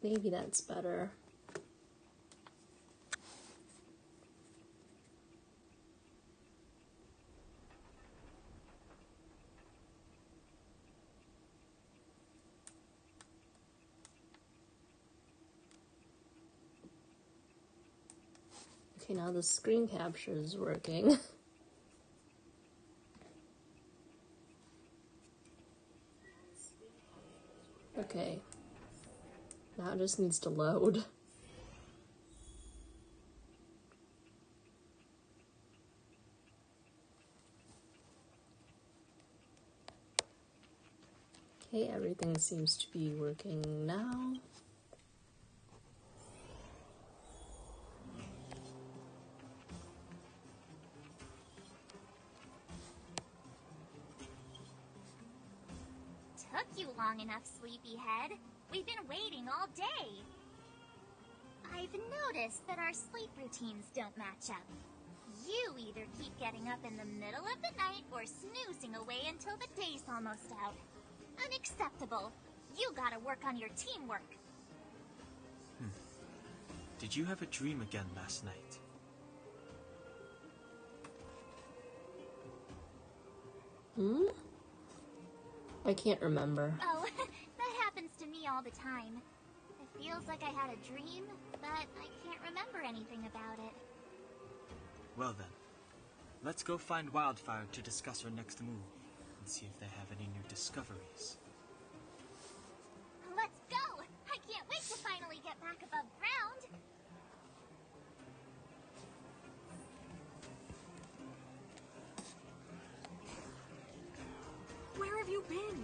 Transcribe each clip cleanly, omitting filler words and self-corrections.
Maybe that's better. Okay, now the screen capture is working. Okay. Now it just needs to load. Okay, everything seems to be working now. Took you long enough, sleepyhead. We've been waiting all day. I've noticed that our sleep routines don't match up. You either keep getting up in the middle of the night or snoozing away until the day's almost out. Unacceptable. You gotta work on your teamwork. Did you have a dream again last night? I can't remember. Oh, that happens to me all the time. It feels like I had a dream, but I can't remember anything about it. Well then, let's go find Wildfire to discuss our next move and see if they have any new discoveries. Let's go! I can't wait to finally get back above ground! Where have you been?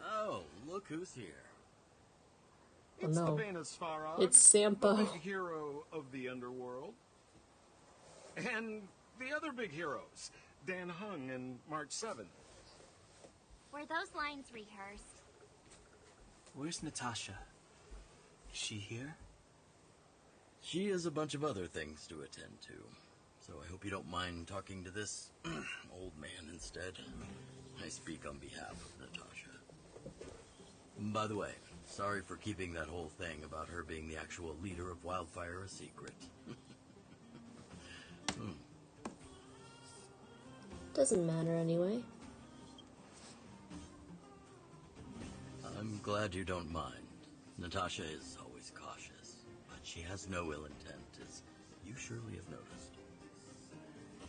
Oh, look who's here. Oh It's no. the Venusfarad, It's Sampa. the big hero of the underworld. And the other big heroes, Dan Hung and March 7th. Were those lines rehearsed? Where's Natasha? Is she here? She has a bunch of other things to attend to, so I hope you don't mind talking to this old man instead. I speak on behalf of Natasha. By the way, sorry for keeping that whole thing about her being the actual leader of Wildfire a secret. Doesn't matter anyway. I'm glad you don't mind. Natasha is always cautious, but she has no ill intent, as you surely have noticed.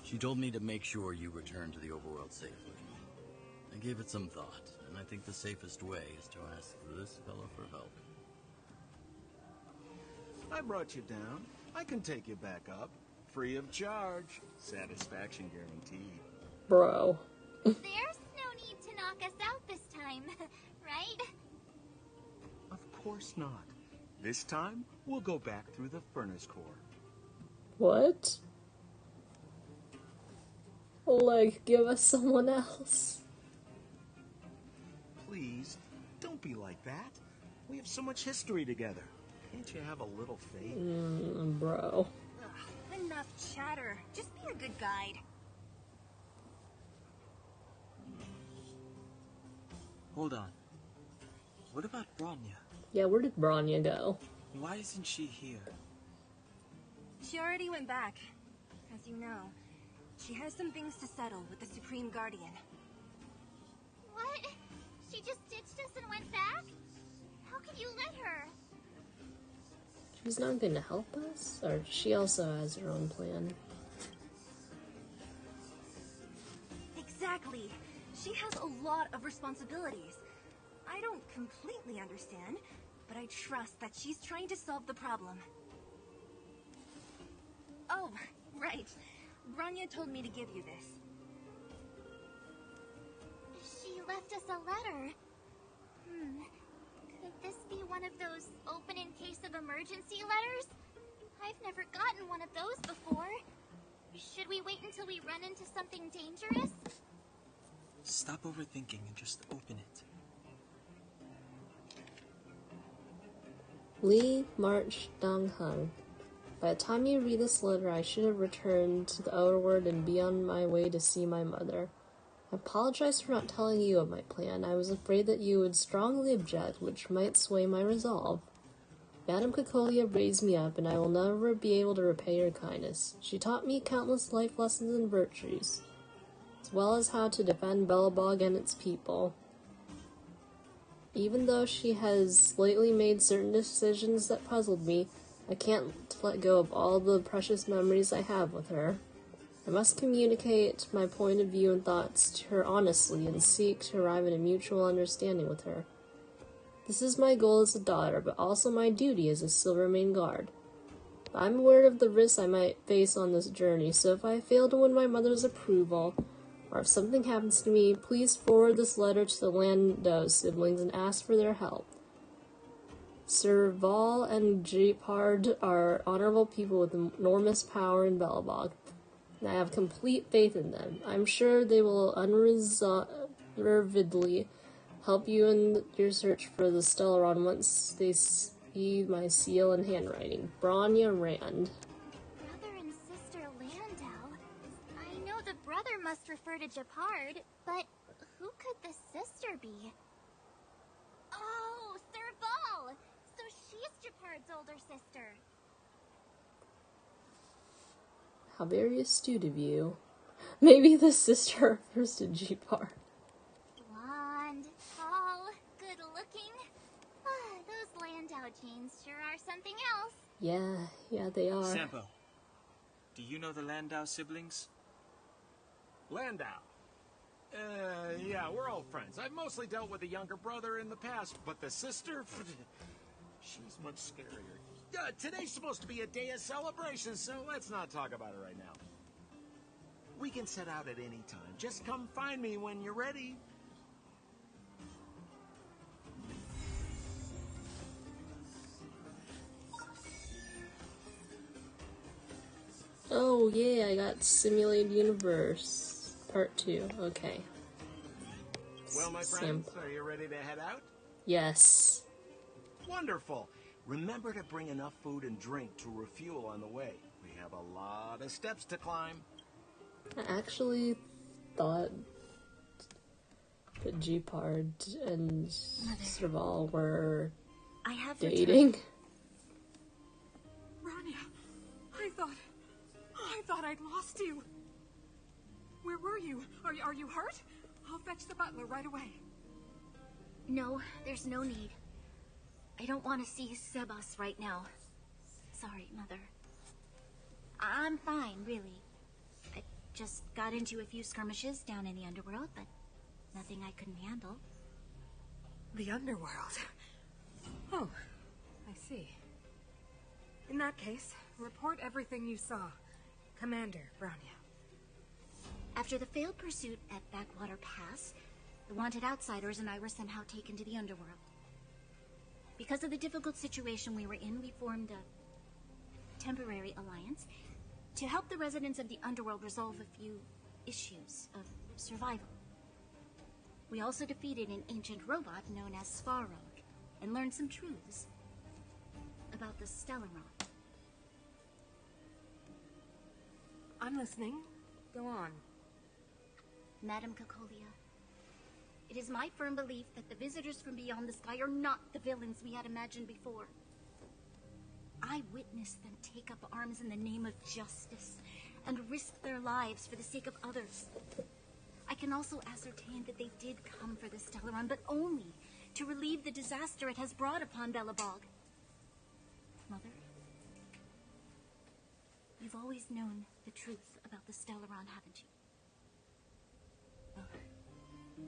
She told me to make sure you return to the overworld safely. I gave it some thought, and I think the safest way is to ask this fellow for help. I brought you down. I can take you back up. Free of charge. Satisfaction guaranteed. Bro. There's no need to knock us out this time, right? Of course not. This time, we'll go back through the furnace core. What? Like, give us someone else. Please, don't be like that. We have so much history together. Can't you have a little faith? Bro. Ugh, enough chatter. Just be a good guide. Hold on. What about Bronya? Yeah, where did Bronya go? Why isn't she here? She already went back. As you know, she has some things to settle with the Supreme Guardian. What? She just ditched us and went back? How could you let her? She's not going to help us? Or she also has her own plan? Exactly. She has a lot of responsibilities. I don't completely understand, but I trust that she's trying to solve the problem. Oh, right. Bronya told me to give you this. She left us a letter. Could this be one of those open in case of emergency letters? I've never gotten one of those before. Should we wait until we run into something dangerous? Stop overthinking and just open it. Lee March Dong Hung. By the time you read this letter, I should have returned to the outer world and be on my way to see my mother. I apologize for not telling you of my plan. I was afraid that you would strongly object, which might sway my resolve. Madame Cacolia raised me up, and I will never be able to repay her kindness. She taught me countless life lessons and virtues, as well as how to defend Belebog and its people. Even though she has lately made certain decisions that puzzled me, I can't let go of all the precious memories I have with her. I must communicate my point of view and thoughts to her honestly and seek to arrive at a mutual understanding with her. This is my goal as a daughter, but also my duty as a Silvermane guard. I'm aware of the risks I might face on this journey, so if I fail to win my mother's approval, or if something happens to me, please forward this letter to the Landau siblings and ask for their help. Serval and Jeopard are honorable people with enormous power in Belebog, and I have complete faith in them. I'm sure they will unreservedly help you in your search for the Stellaron once they see my seal and handwriting. Bronya Rand. Brother and sister Landau? I know the brother must refer to Jeopard, but who could the sister be? Oh, Serval! So she's Jeopard's older sister. How very astute of you. Maybe the sister refers to Jeopard. Blonde, tall, good-looking. Those Landau genes sure are something else. Yeah, they are. Sampo, do you know the Landau siblings? Landau? Yeah, we're old friends. I've mostly dealt with the younger brother in the past, but the sister? She's much scarier. Today's supposed to be a day of celebration, so let's not talk about it right now. We can set out at any time. Just come find me when you're ready. Oh yeah, I got Simulated Universe Part 2. Okay. Well, my friends, are you ready to head out? Yes. Wonderful. Remember to bring enough food and drink to refuel on the way. We have a lot of steps to climb. I actually thought that Jeopard and Serval were I have dating. Bronya, I thought I'd lost you. Where were you? Are you hurt? I'll fetch the butler right away. No, there's no need. I don't want to see Sebas right now. Sorry, Mother. I'm fine, really. I just got into a few skirmishes down in the underworld, but nothing I couldn't handle. The underworld? Oh, I see. In that case, report everything you saw. Commander Bronya. After the failed pursuit at Backwater Pass, the wanted outsiders and I were somehow taken to the underworld. Because of the difficult situation we were in, we formed a temporary alliance to help the residents of the underworld resolve a few issues of survival. We also defeated an ancient robot known as Svarog and learned some truths about the Stellaron. I'm listening. Go on. Madame Cacolia, it is my firm belief that the visitors from beyond the sky are not the villains we had imagined before. I witnessed them take up arms in the name of justice and risk their lives for the sake of others. I can also ascertain that they did come for the Stellaron, but only to relieve the disaster it has brought upon Belebog. Mother, you've always known the truth about the Stellaron, haven't you? Well,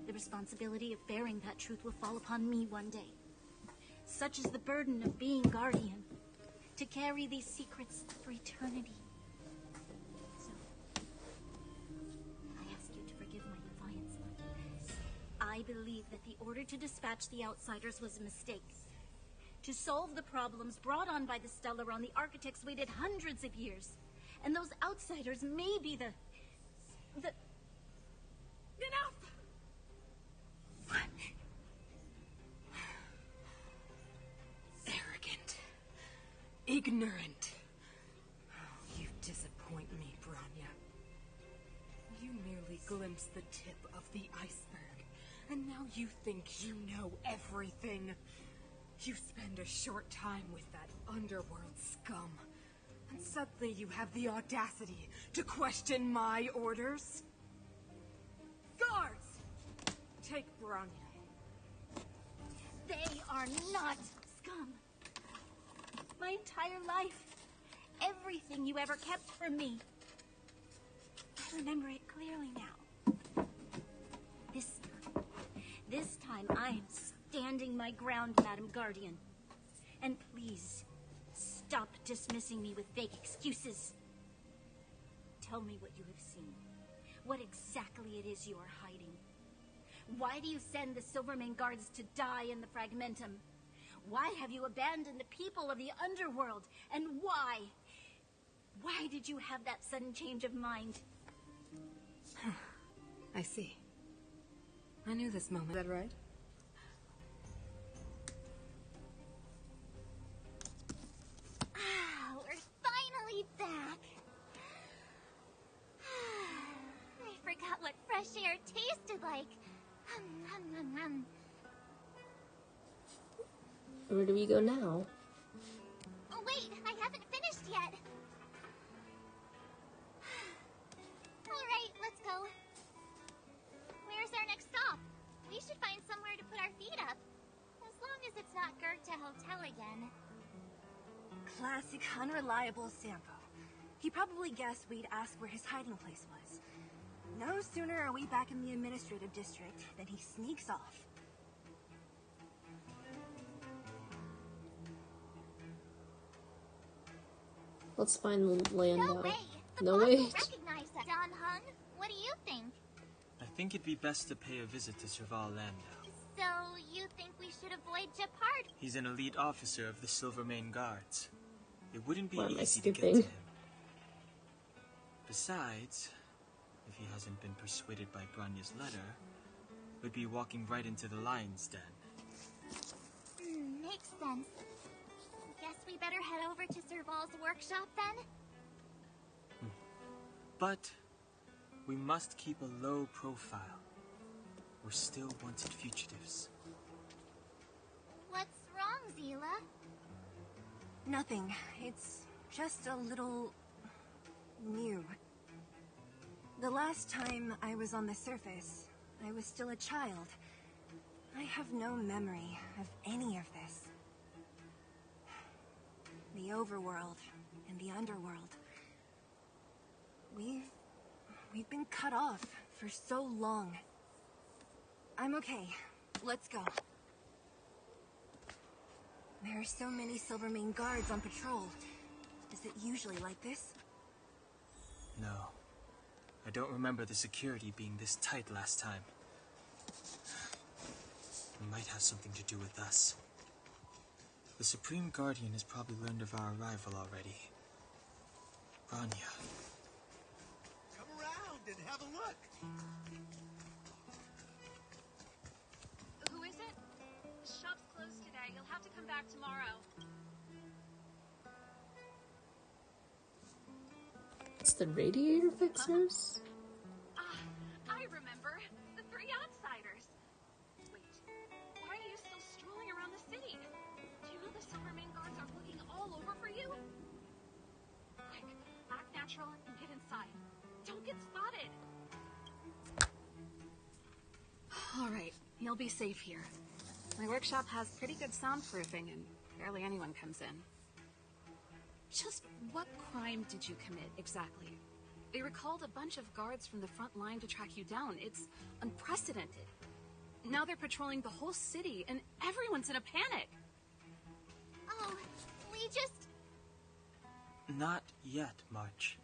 the responsibility of bearing that truth will fall upon me one day. Such is the burden of being guardian, to carry these secrets for eternity. So, I ask you to forgive my defiance, Mother. I believe that the order to dispatch the outsiders was a mistake. To solve the problems brought on by the Stellaron, the architects waited hundreds of years. And those outsiders may be the... Enough! Arrogant. Ignorant. glimpsed the tip of the iceberg, and now you think you know everything. You spend a short time with that underworld scum, and suddenly you have the audacity to question my orders? Guards! Take Bronya. They are not scum. My entire life, everything you ever kept from me. I remember it clearly now. This time I am standing my ground, Madam Guardian. And please, stop dismissing me with fake excuses. Tell me what you have seen. What exactly it is you are hiding. Why do you send the Silvermane guards to die in the Fragmentum? Why have you abandoned the people of the underworld? And why? Why did you have that sudden change of mind? I see. I knew this moment. Is that right? Ah, we're finally back. I forgot what fresh air tasted like. Where do we go now? Oh, wait, I haven't finished yet. Alright, let's go. Where's our next stop? We should find somewhere to put our feet up. As long as it's not Goethe Hotel again. Classic unreliable Sampo. He probably guessed we'd ask where his hiding place was. No sooner are we back in the administrative district than he sneaks off. Let's find the land No out. way! The No boss will way. recognize that. Don Hun, what do you think? I think it'd be best to pay a visit to Serval Landau. So, you think we should avoid Gepard? He's an elite officer of the Silvermane Guards. It wouldn't be Why am I easy to get to skipping? him. Besides, if he hasn't been persuaded by Branya's letter, we'd be walking right into the lion's den. Makes sense. Guess we better head over to Serval's workshop then? But we must keep a low profile. We're still wanted fugitives. What's wrong, Zila? Nothing. It's just a little... new. The last time I was on the surface, I was still a child. I have no memory of any of this. The overworld and the underworld. We've been cut off for so long. I'm okay. Let's go. There are so many Silvermane guards on patrol. Is it usually like this? No. I don't remember the security being this tight last time. It might have something to do with us. The Supreme Guardian has probably learned of our arrival already. Branya. Come around and have a look. Who is it? The shop's closed today. You'll have to come back tomorrow. It's the radiator fixers? I remember. The three outsiders. Wait, why are you still strolling around the city? Do you know the Silvermane guards are looking all over for you? Quick, act natural and get inside. Don't get spotted. Alright, you'll be safe here. My workshop has pretty good soundproofing and barely anyone comes in. Just what crime did you commit, exactly? They recalled a bunch of guards from the front line to track you down. It's unprecedented. Now they're patrolling the whole city, and everyone's in a panic. Oh, we just... Not yet, March.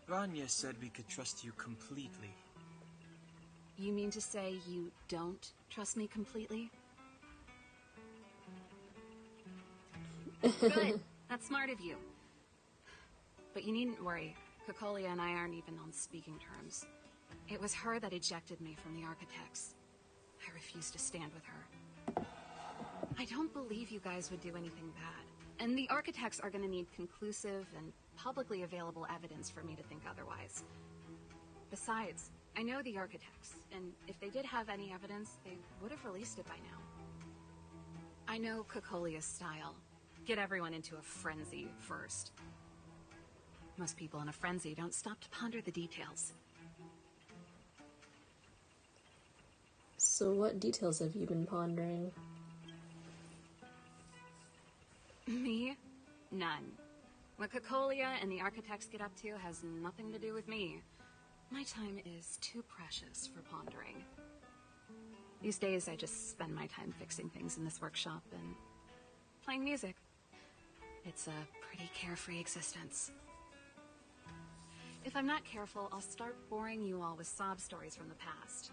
Branya said we could trust you completely. You mean to say you don't trust me completely? Good. That's smart of you. But you needn't worry. Kokolia and I aren't even on speaking terms. It was her that ejected me from the Architects. I refused to stand with her. I don't believe you guys would do anything bad. And the Architects are going to need conclusive and publicly available evidence for me to think otherwise. Besides, I know the architects, and if they did have any evidence, they would have released it by now. I know Cocolia's style. Get everyone into a frenzy first. Most people in a frenzy don't stop to ponder the details. So what details have you been pondering? Me? None. What Cocolia and the architects get up to has nothing to do with me. My time is too precious for pondering. These days, I just spend my time fixing things in this workshop and playing music. It's a pretty carefree existence. If I'm not careful, I'll start boring you all with sob stories from the past.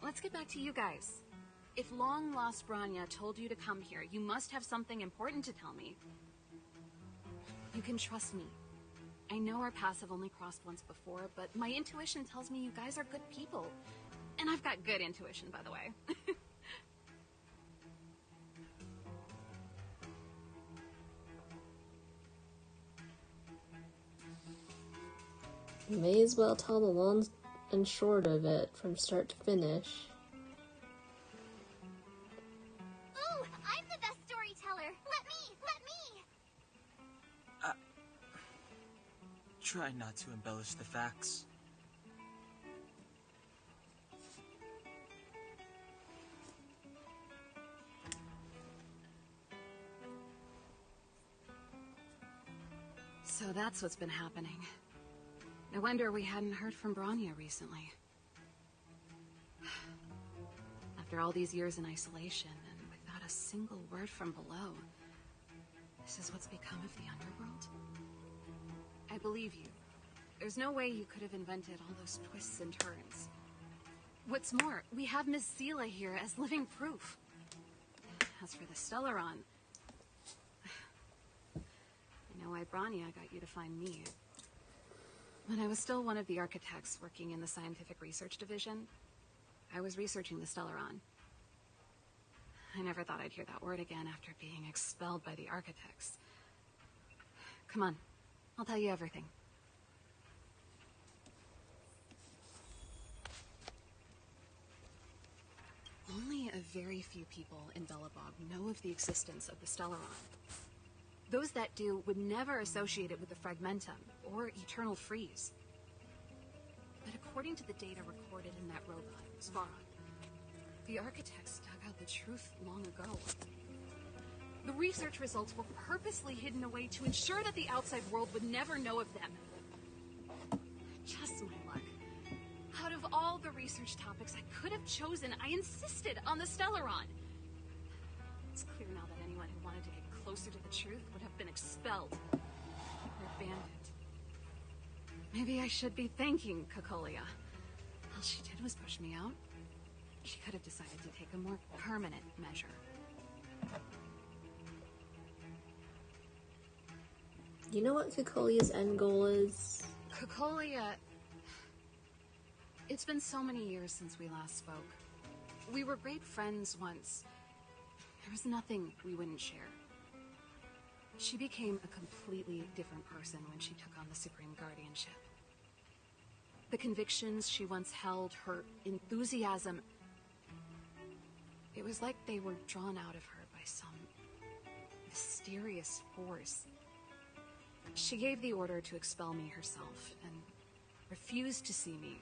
Let's get back to you guys. If long-lost Branya told you to come here, you must have something important to tell me. You can trust me. I know our paths have only crossed once before, but my intuition tells me you guys are good people. And I've got good intuition, by the way. You may as well tell the long and short of it from start to finish. Ooh, I'm the best storyteller. Let me. Try not to embellish the facts. So that's what's been happening. No wonder we hadn't heard from Branya recently. After all these years in isolation and without a single word from below, this is what's become of the underworld? I believe you. There's no way you could have invented all those twists and turns. What's more, we have Miss Seela here as living proof. As for the Stellaron, I know why Branya got you to find me. When I was still one of the architects working in the scientific research division, I was researching the Stellaron. I never thought I'd hear that word again after being expelled by the architects. Come on, I'll tell you everything. Only a very few people in Belebog know of the existence of the Stellaron. Those that do would never associate it with the Fragmentum or Eternal Freeze. But according to the data recorded in that robot, Svarog, the architects dug out the truth long ago. The research results were purposely hidden away to ensure that the outside world would never know of them. Just my luck. Out of all the research topics I could have chosen, I insisted on the Stellaron. It's clear now that anyone who wanted to get closer to the truth would have been expelled or abandoned. Maybe I should be thanking Cocolia. All she did was push me out. She could have decided to take a more permanent measure. You know what Cocolia's end goal is? Cocolia... It's been so many years since we last spoke. We were great friends once. There was nothing we wouldn't share. She became a completely different person when she took on the Supreme Guardianship. The convictions she once held, her enthusiasm, it was like they were drawn out of her by some mysterious force. She gave the order to expel me herself and refused to see me.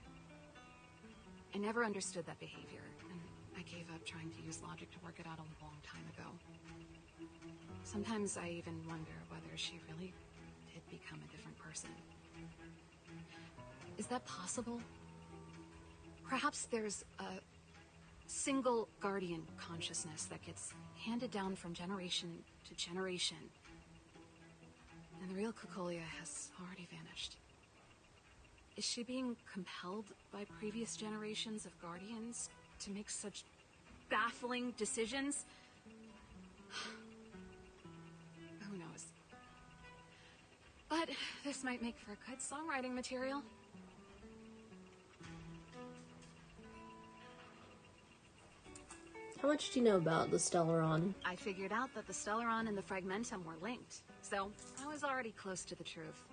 I never understood that behavior, and I gave up trying to use logic to work it out a long time ago. Sometimes I even wonder whether she really did become a different person. Is that possible? Perhaps there's a single guardian consciousness that gets handed down from generation to generation, and the real Cocolia has already vanished. Is she being compelled by previous generations of guardians to make such baffling decisions? Who knows? But this might make for good songwriting material. How much do you know about the Stellaron? I figured out that the Stellaron and the Fragmentum were linked, so I was already close to the truth.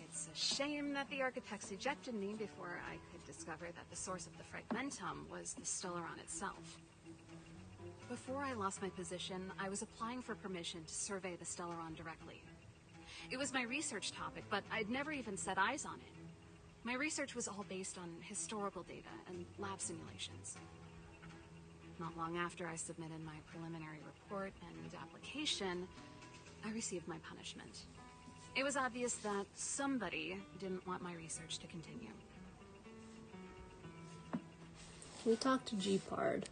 It's It's a shame that the architects ejected me before I could discover that the source of the fragmentum was the Stellaron itself. Before I lost my position, I was applying for permission to survey the Stellaron directly. It was my research topic, but I'd never even set eyes on it. My research was all based on historical data and lab simulations. Not long after I submitted my preliminary report and application, I received my punishment. It was obvious that somebody didn't want my research to continue. We talked to Jeepard.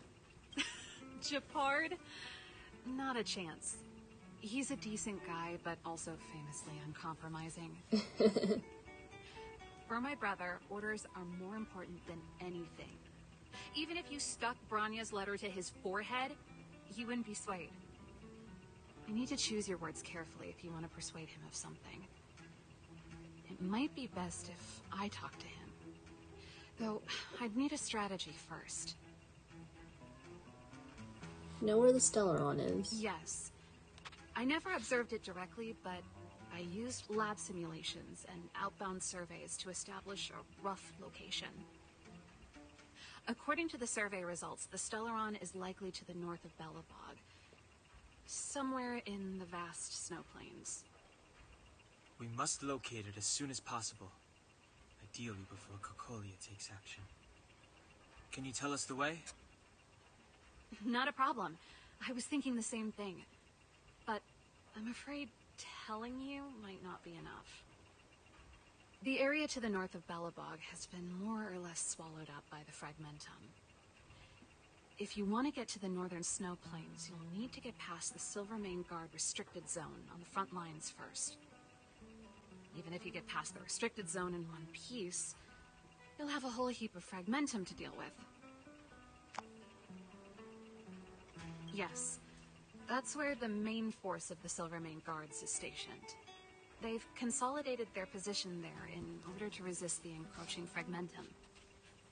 Jeepard? Not a chance. He's a decent guy, but also famously uncompromising. For my brother, orders are more important than anything. Even if you stuck Branya's letter to his forehead, he wouldn't be swayed. You need to choose your words carefully if you want to persuade him of something. It might be best if I talk to him. Though, I'd need a strategy first. Know where the Stellaron is? Yes. I never observed it directly, but I used lab simulations and outbound surveys to establish a rough location. According to the survey results, the Stellaron is likely to the north of Belebog, somewhere in the vast snow plains. We must locate it as soon as possible, ideally before Kokolia takes action. Can you tell us the way? Not a problem. I was thinking the same thing. But I'm afraid telling you might not be enough. The area to the north of Belebog has been more or less swallowed up by the fragmentum. If you want to get to the northern snow plains, you'll need to get past the Silvermane Guard restricted zone on the front lines first. Even if you get past the restricted zone in one piece, you'll have a whole heap of fragmentum to deal with. Yes, that's where the main force of the Silvermane Guards is stationed. They've consolidated their position there in order to resist the encroaching fragmentum.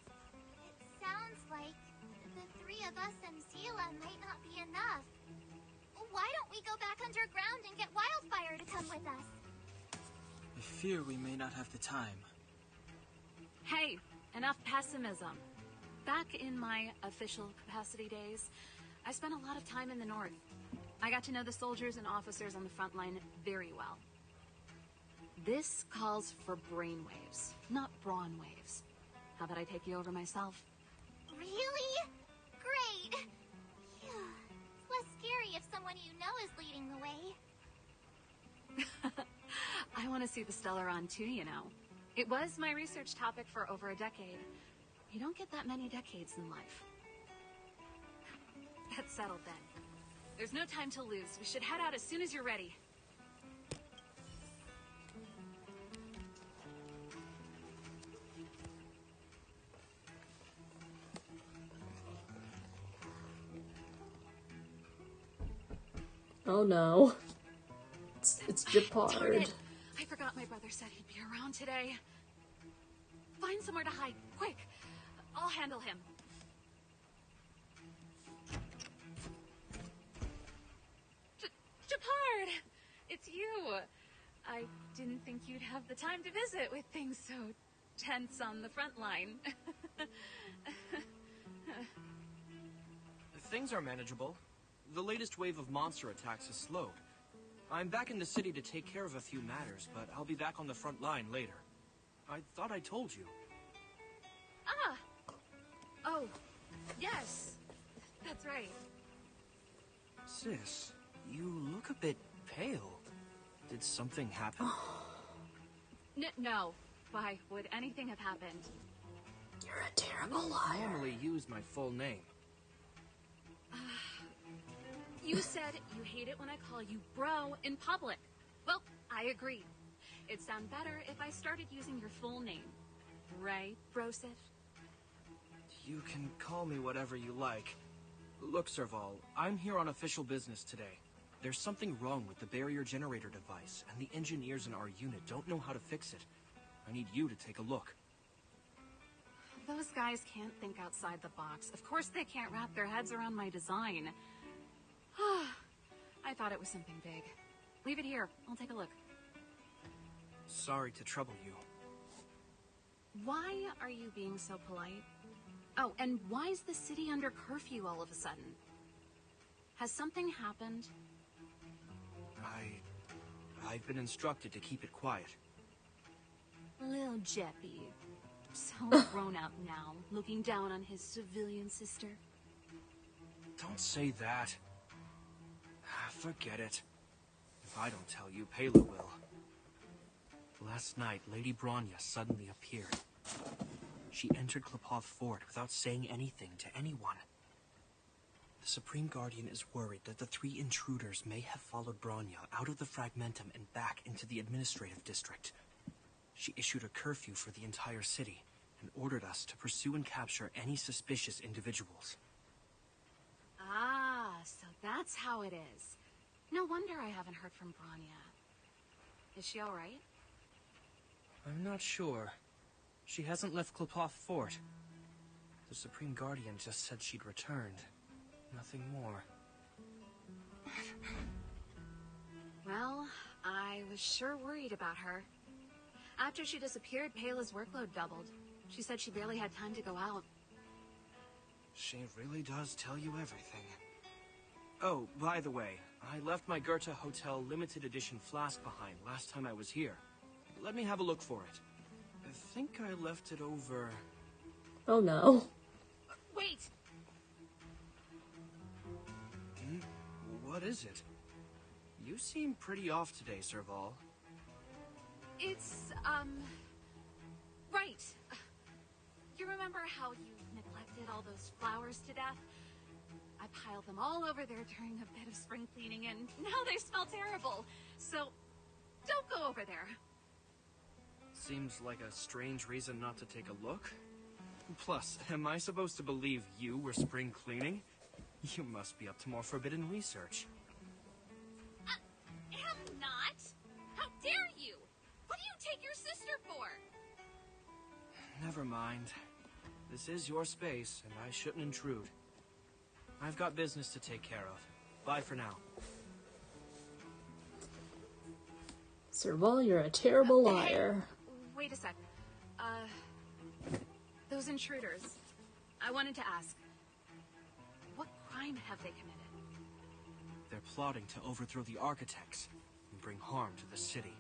It sounds like the three of us and Zila might not be enough. Why don't we go back underground and get Wildfire to come with us? I fear we may not have the time. Hey, enough pessimism. Back in my official capacity days, I spent a lot of time in the north. I got to know the soldiers and officers on the front line very well. This calls for brainwaves, not brawn waves. How about I take you over myself? Really? Great! Phew. It's less scary if someone you know is leading the way. I want to see the Stellaron too, you know. It was my research topic for over a decade. You don't get that many decades in life. That's settled then. There's no time to lose. We should head out as soon as you're ready. Oh no. It's Darn Jeepard. it. I forgot my brother said he'd be around today. Find somewhere to hide, quick. I'll handle him. Jeepard! It's you. I didn't think you'd have the time to visit with things so tense on the front line. Things are manageable. The latest wave of monster attacks has slowed. I'm back in the city to take care of a few matters, but I'll be back on the front line later. I thought I told you. Ah! Oh, yes. That's right. Sis, you look a bit pale. Did something happen? No. Why would anything have happened? You're a terrible I liar. normally use my full name. You said you hate it when I call you bro in public. Well, I agree. It'd sound better if I started using your full name. Right, Brosif? You can call me whatever you like. Look, Serval, I'm here on official business today. There's something wrong with the barrier generator device, and the engineers in our unit don't know how to fix it. I need you to take a look. Those guys can't think outside the box. Of course they can't wrap their heads around my design. I thought it was something big. Leave it here. I'll take a look. Sorry to trouble you. Why are you being so polite? Oh, and why is the city under curfew all of a sudden? Has something happened? I've been instructed to keep it quiet. Lil Jeppy. So grown up now, looking down on his civilian sister. Don't say that. Forget it. If I don't tell you, Pela will. Last night, Lady Bronya suddenly appeared. She entered Klepoth Fort without saying anything to anyone. The Supreme Guardian is worried that the 3 intruders may have followed Bronya out of the Fragmentum and back into the administrative district. She issued a curfew for the entire city and ordered us to pursue and capture any suspicious individuals. Ah, so that's how it is. No wonder I haven't heard from Bronya. Is she alright? I'm not sure. She hasn't left Klepoth Fort. The Supreme Guardian just said she'd returned. Nothing more. Well, I was sure worried about her. After she disappeared, Pela's workload doubled. She said she barely had time to go out. She really does tell you everything. Oh, by the way, I left my Goethe Hotel limited edition flask behind last time I was here. Let me have a look for it. I think I left it over... Oh no. Wait! What is it? You seem pretty off today, Serval. It's, right. You remember how you neglected all those flowers to death? I piled them all over there during a bit of spring cleaning, and now they smell terrible. So, don't go over there. Seems like a strange reason not to take a look. Plus, am I supposed to believe you were spring cleaning? You must be up to more forbidden research. Am not? How dare you? What do you take your sister for? Never mind. This is your space, and I shouldn't intrude. I've got business to take care of. Bye for now. Serval, you're a terrible liar. Wait a sec. Those intruders. I wanted to ask, what crime have they committed? They're plotting to overthrow the architects and bring harm to the city.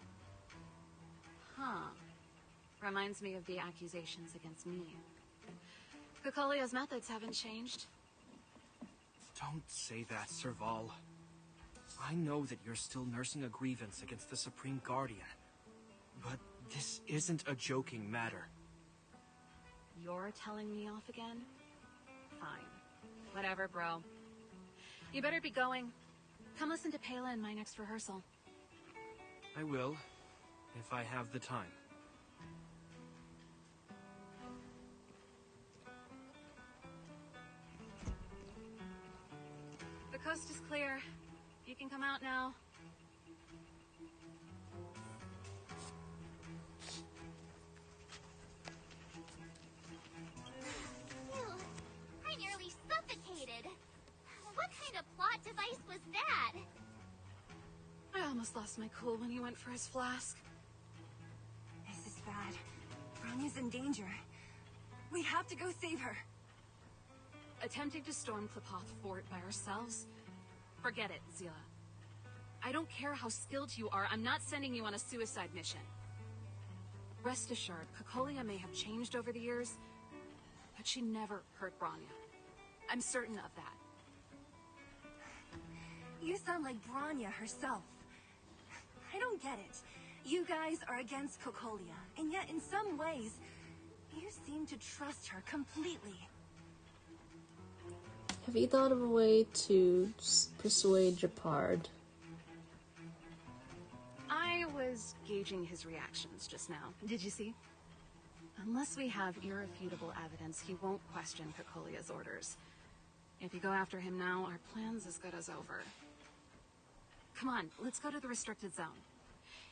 Huh. Reminds me of the accusations against me. Kokolia's methods haven't changed. Don't say that, Serval. I know that you're still nursing a grievance against the Supreme Guardian. But this isn't a joking matter. You're telling me off again? Fine. Whatever, bro. You better be going. Come listen to Pela in my next rehearsal. I will, if I have the time. The coast is clear. You can come out now. Phew, I nearly suffocated. What kind of plot device was that? I almost lost my cool when he went for his flask. This is bad. Bronya's in danger. We have to go save her. Attempting to storm Klepoth Fort by ourselves? Forget it, Zila. I don't care how skilled you are, I'm not sending you on a suicide mission. Rest assured, Kokolia may have changed over the years, but she never hurt Bronya. I'm certain of that. You sound like Bronya herself. I don't get it. You guys are against Kokolia, and yet in some ways, you seem to trust her completely. Have you thought of a way to persuade Japard? I was gauging his reactions just now. Did you see? Unless we have irrefutable evidence, he won't question Kokolia's orders. If you go after him now, our plan's as good as over. Come on, let's go to the restricted zone.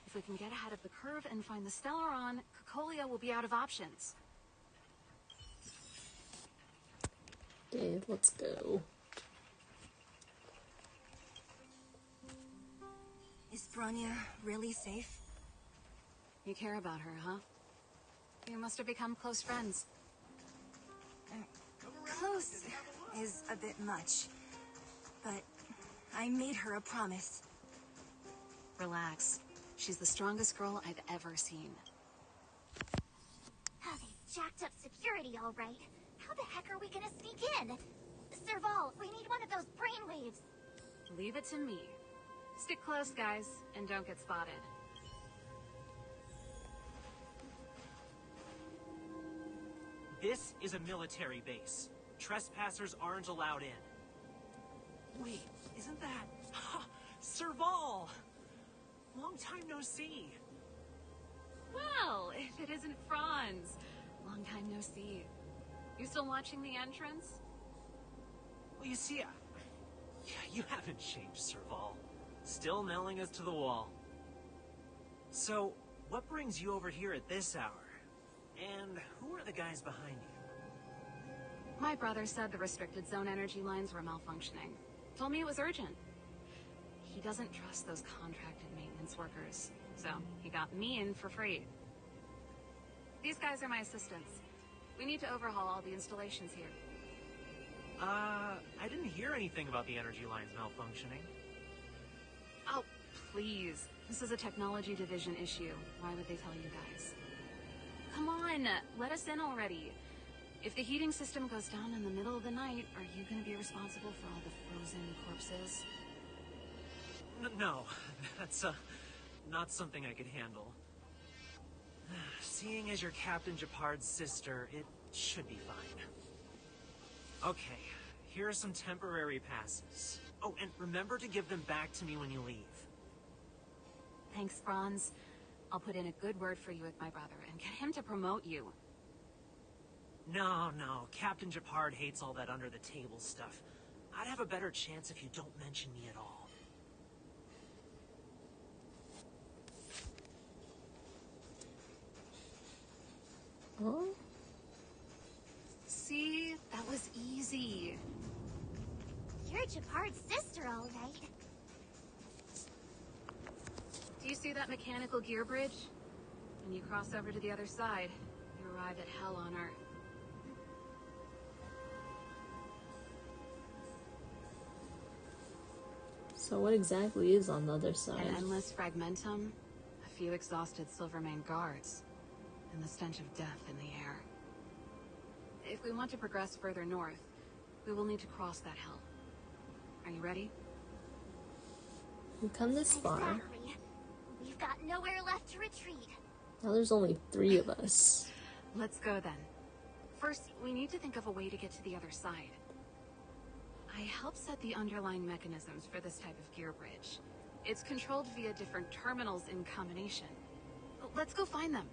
If we can get ahead of the curve and find the Stellaron, Kokolia will be out of options. Okay, let's go. Is Bronya really safe? You care about her, huh? You must have become close friends. Close is a bit much, but I made her a promise. Relax. She's the strongest girl I've ever seen. Oh, they've jacked up security, all right. How the heck are we gonna sneak in? Serval, we need one of those brainwaves. Leave it to me. Stick close, guys, and don't get spotted. This is a military base. Trespassers aren't allowed in. Wait, isn't that... Serval! Long time no see. Well, if it isn't Franz. Long time no see. You still watching the entrance? Well, you see, you haven't changed, Serval. Still nailing us to the wall. So, what brings you over here at this hour? And who are the guys behind you? My brother said the restricted zone energy lines were malfunctioning. Told me it was urgent. He doesn't trust those contracted maintenance workers, so he got me in for free. These guys are my assistants. We need to overhaul all the installations here. I didn't hear anything about the energy lines malfunctioning. Oh, please. This is a technology division issue. Why would they tell you guys? Come on, let us in already. If the heating system goes down in the middle of the night, are you going to be responsible for all the frozen corpses? No, that's, not something I could handle. Seeing as you're Captain Japard's sister, it should be fine. Okay, here are some temporary passes. Oh, and remember to give them back to me when you leave. Thanks, Franz. I'll put in a good word for you with my brother and get him to promote you. No, Captain Japard hates all that under-the-table stuff. I'd have a better chance if you don't mention me at all. Huh? See? That was easy. You're Japard's sister, all right. Do you see that mechanical gear bridge? When you cross over to the other side, you arrive at hell on Earth. So what exactly is on the other side? An endless fragmentum, a few exhausted Silvermane guards, and the stench of death in the air. If we want to progress further north, we will need to cross that hell. Are you ready? We've come this far. Exactly. We've got nowhere left to retreat. Now there's only 3 of us. Let's go then. First, we need to think of a way to get to the other side. I helped set the underlying mechanisms for this type of gear bridge. It's controlled via different terminals in combination. Let's go find them.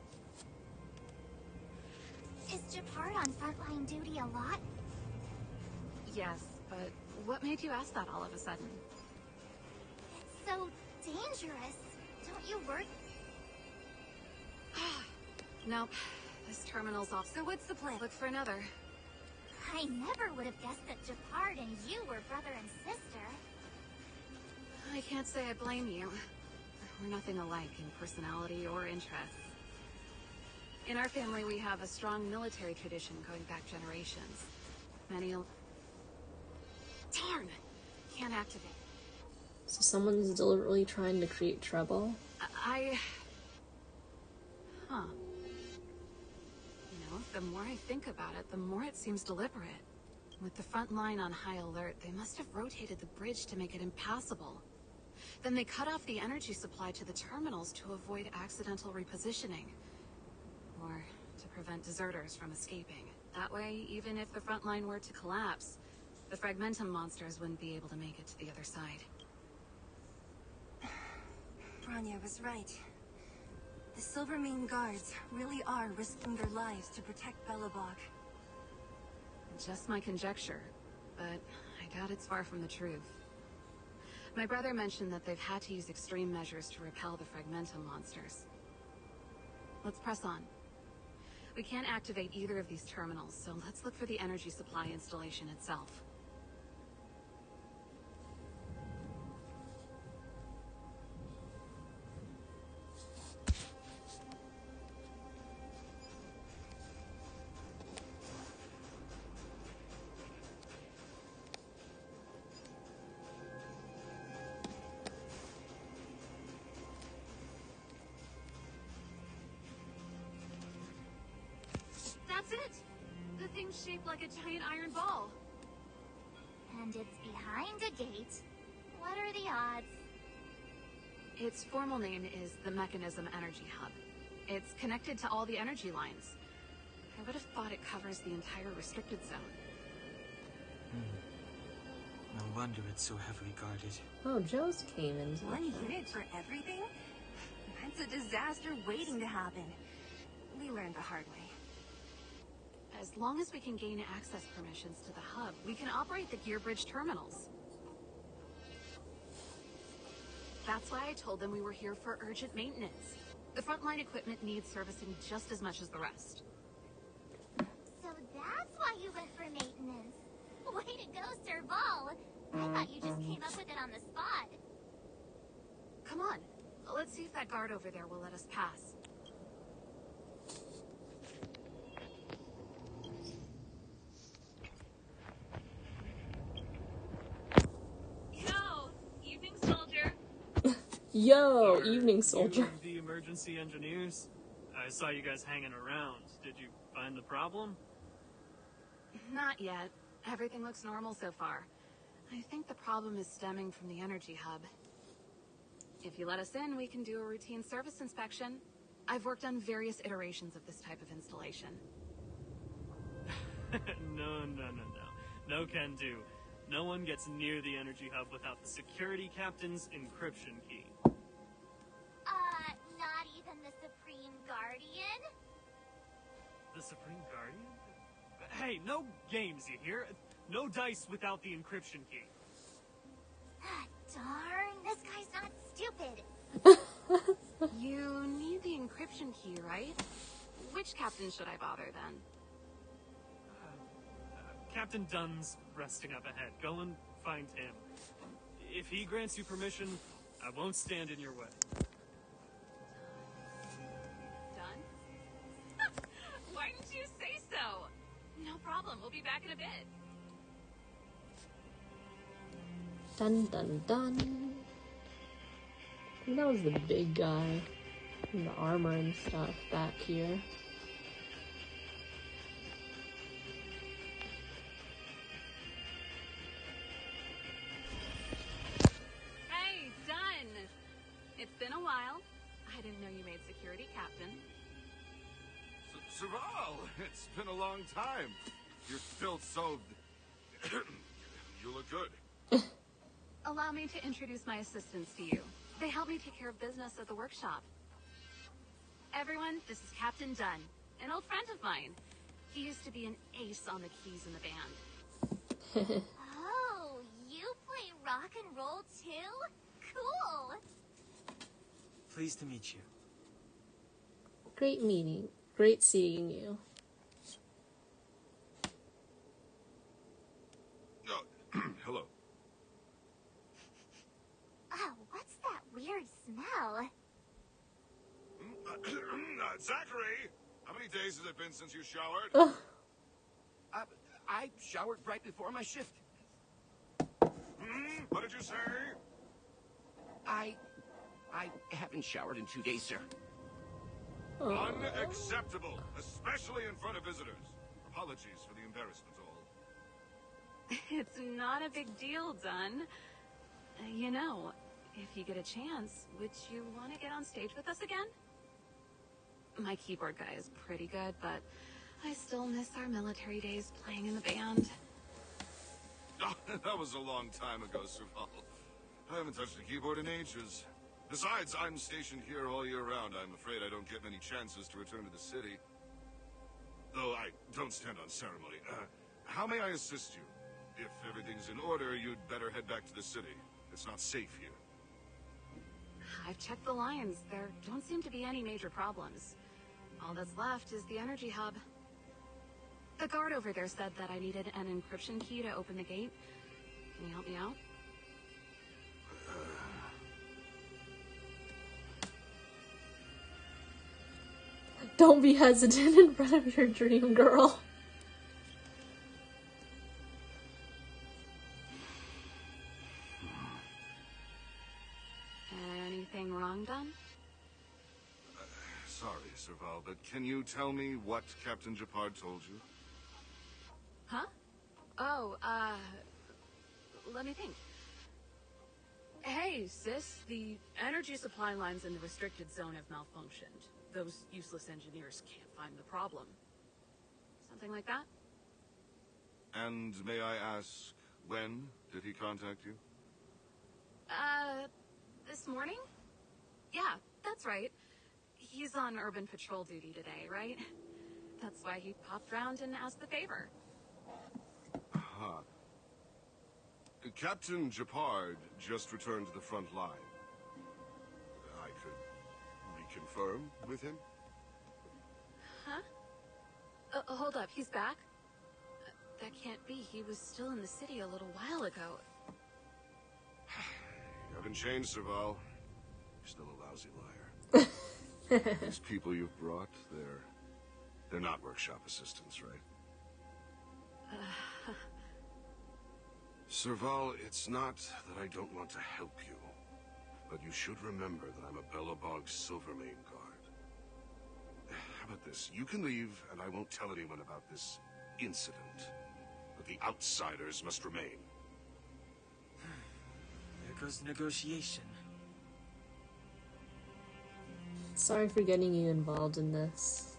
Is Japard on frontline duty a lot? Yes, but what made you ask that all of a sudden? It's so dangerous. Don't you worry? Nope. This terminal's off. So what's the plan? Look for another. I never would have guessed that Japard and you were brother and sister. I can't say I blame you. We're nothing alike in personality or interests. In our family, we have a strong military tradition going back generations. Many... Damn! Can't activate. So someone's deliberately trying to create trouble? Huh. You know, the more I think about it, the more it seems deliberate. With the front line on high alert, they must have rotated the bridge to make it impassable. Then they cut off the energy supply to the terminals to avoid accidental repositioning. Or to prevent deserters from escaping. That way, even if the front line were to collapse, the Fragmentum monsters wouldn't be able to make it to the other side. Branya was right. The Silvermane guards really are risking their lives to protect Belebog. Just my conjecture, but I doubt it's far from the truth. My brother mentioned that they've had to use extreme measures to repel the Fragmentum monsters. Let's press on. We can't activate either of these terminals, so let's look for the energy supply installation itself. thing's shaped like a giant iron ball. And it's behind a gate. What are the odds? Its formal name is the Mechanism Energy Hub. It's connected to all the energy lines. I would have thought it covers the entire restricted zone. No wonder it's so heavily guarded. Oh, Joe's came in. One unit for everything? That's a disaster waiting to happen. We learned the hard way. As long as we can gain access permissions to the hub, we can operate the gear bridge terminals. That's why I told them we were here for urgent maintenance. The frontline equipment needs servicing just as much as the rest. So that's why you went for maintenance. Way to go, Serval. I thought you just came up with it on the spot. Come on, let's see if that guard over there will let us pass. Yo, evening soldier. Yo, Are evening soldier. you the emergency engineers? I saw you guys hanging around. Did you find the problem? Not yet. Everything looks normal so far. I think the problem is stemming from the energy hub. If you let us in, we can do a routine service inspection. I've worked on various iterations of this type of installation. No. No can do. No one gets near the energy hub without the security captain's encryption key. Not even the Supreme Guardian? The Supreme Guardian? Hey, no games, you hear? No dice without the encryption key. Darn, this guy's not stupid. You need the encryption key, right? Which captain should I bother then? Captain Dunn's resting up ahead. Go and find him. If he grants you permission, I won't stand in your way. Done? Why didn't you say so? No problem, we'll be back in a bit. Dun dun dun. I think that was the big guy in the armor and stuff back here. Hey, done! It's been a while. I didn't know you made security captain. Serval, it's been a long time. You're still so... You look good. Allow me to introduce my assistants to you. They help me take care of business at the workshop. Everyone, this is Captain Dunn, an old friend of mine. He used to be an ace on the keys in the band. Oh, you play rock and roll too? Cool. Pleased to meet you. Great meeting. Great seeing you. Hello. Oh, what's that weird smell? Zachary, how many days has it been since you showered? I showered right before my shift. What did you say? I haven't showered in 2 days, sir. Unacceptable, especially in front of visitors. Apologies for the embarrassment, all. It's not a big deal, Dunn. You know, if you get a chance, would you want to get on stage with us again? My keyboard guy is pretty good, but I still miss our military days playing in the band. That was a long time ago, Serval. I haven't touched a keyboard in ages. Besides, I'm stationed here all year round. I'm afraid I don't get many chances to return to the city. Though I don't stand on ceremony. How may I assist you? If everything's in order, you'd better head back to the city. It's not safe here. I've checked the lines. There don't seem to be any major problems. All that's left is the energy hub. The guard over there said that I needed an encryption key to open the gate. Can you help me out? Don't be hesitant in front of your dream girl. Anything wrong, Dunn? Sorry, Serval, but can you tell me what Captain Japard told you? Huh? Oh, let me think. Hey, sis, the energy supply lines in the restricted zone have malfunctioned. Those useless engineers can't find the problem. Something like that? And may I ask, when did he contact you? This morning? Yeah, that's right. He's on urban patrol duty today, right? That's why he popped round and asked the favor. Huh. Captain Japard just returned to the front line. I could reconfirm with him? Huh? Hold up, he's back? That can't be. He was still in the city a little while ago. You haven't changed, Serval. You're still a lousy liar. These people you've brought, they're not workshop assistants, right? Serval, it's not that I don't want to help you, but you should remember that I'm a Belebog Silvermane guard. How about this? You can leave, and I won't tell anyone about this incident. But the outsiders must remain. There goes negotiation. Sorry for getting you involved in this.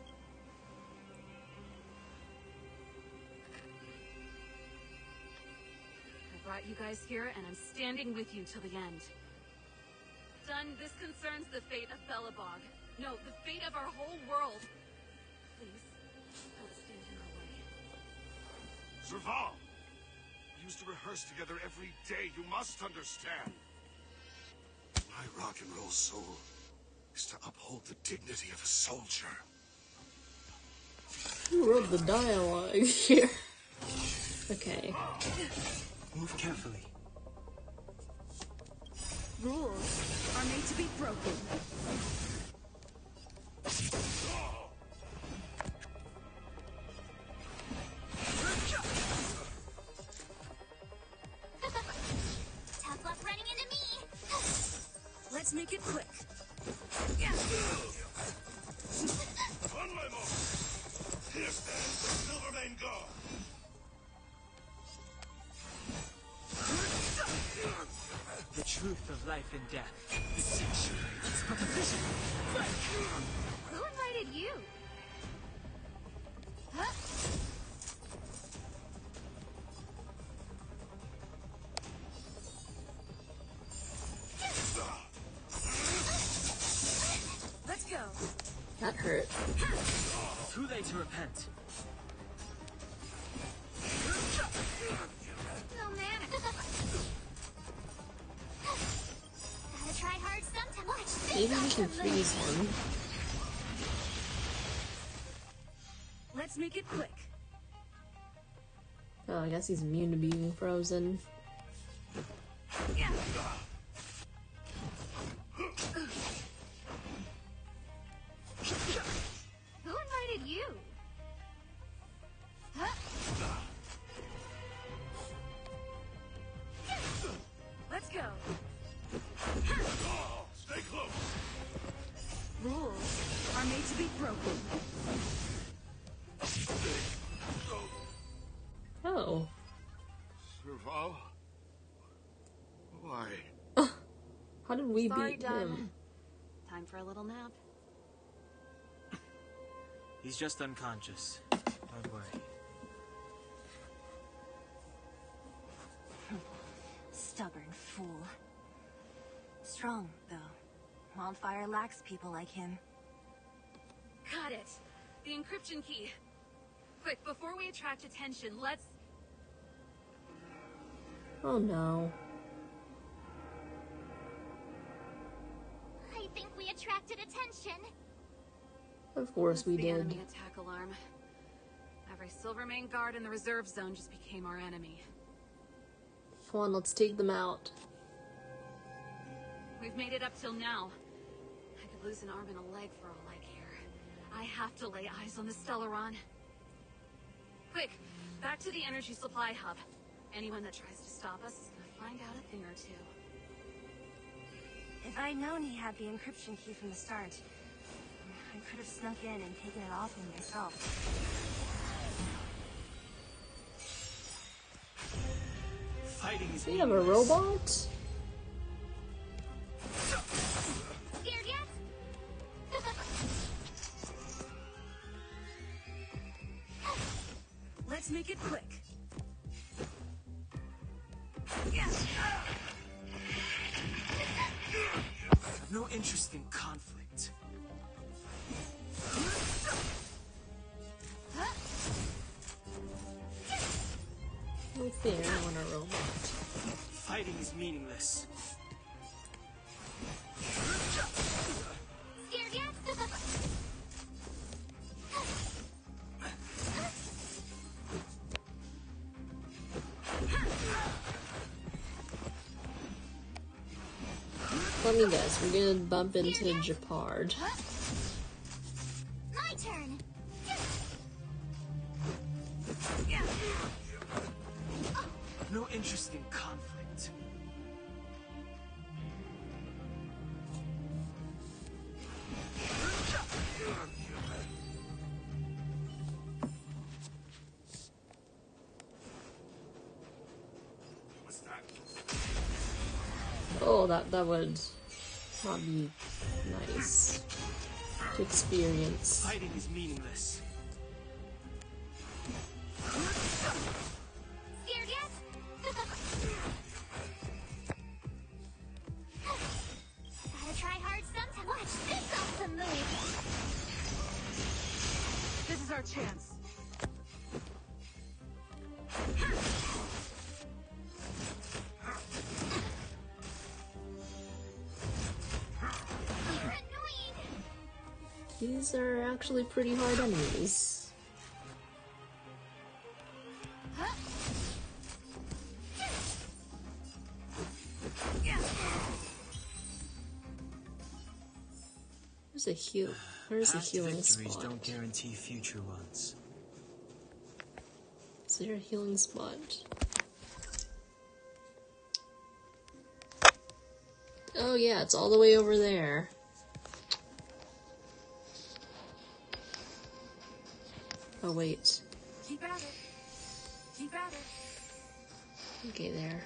I brought you guys here, and I'm standing with you till the end. Son, this concerns the fate of Belebog. No, the fate of our whole world. Please, don't stand in our way. Serval! We used to rehearse together every day. You must understand. My rock and roll soul is to uphold the dignity of a soldier. Who wrote the dialogue here? Okay. Move carefully. Rules are made to be broken. Tough luck running into me. Let's make it quick. On my mark. Here stands the Silvermane Guard. The truth of life and death. Who invited you? Huh? Let's go. That hurt. Too late to repent. Oh man. Gotta try hard sometimes. Watch this. Maybe we can freeze him. Let's make it quick. Oh, I guess he's immune to being frozen. Who invited you? Huh? Let's go. Stay close. Rules are made to be broken. Oh. Serval? Why? How did we Sorry, beat Dad. him? Time for a little nap. He's just unconscious. Don't worry. Stubborn fool. Strong, though. Wildfire lacks people like him. Got it. The encryption key. Quick, before we attract attention, let's... Oh no. I think we attracted attention. Of course we the did. enemy attack alarm. Every Silvermane guard in the reserve zone just became our enemy. Come on, let's take them out. We've made it up till now. I could lose an arm and a leg for all I care. I have to lay eyes on the Stellaron. Quick, back to the energy supply hub. Anyone that tries to stop us is gonna find out a thing or two. If I'd known he had the encryption key from the start, I could have snuck in and taken it off him myself. Fighting is Do you have a meaningless. robot? Scared yet? Let's make it quick. I've no interest in conflict. No fear, I want a robot. Fighting is meaningless. Scared yet? Let me guess, we're gonna bump into Japard. My turn. No interest in conflict. Oh, that would not be nice to experience. Fighting is meaningless. Scared yet? Gotta try hard sometimes. Watch this awesome move. This is our chance. You're annoying. These are actually pretty hard enemies. There's a heal. Where's the Past healing victories spot? don't guarantee future ones. Is there a healing spot? Oh yeah, it's all the way over there. Oh wait. Keep at it. Keep at it. Okay, there.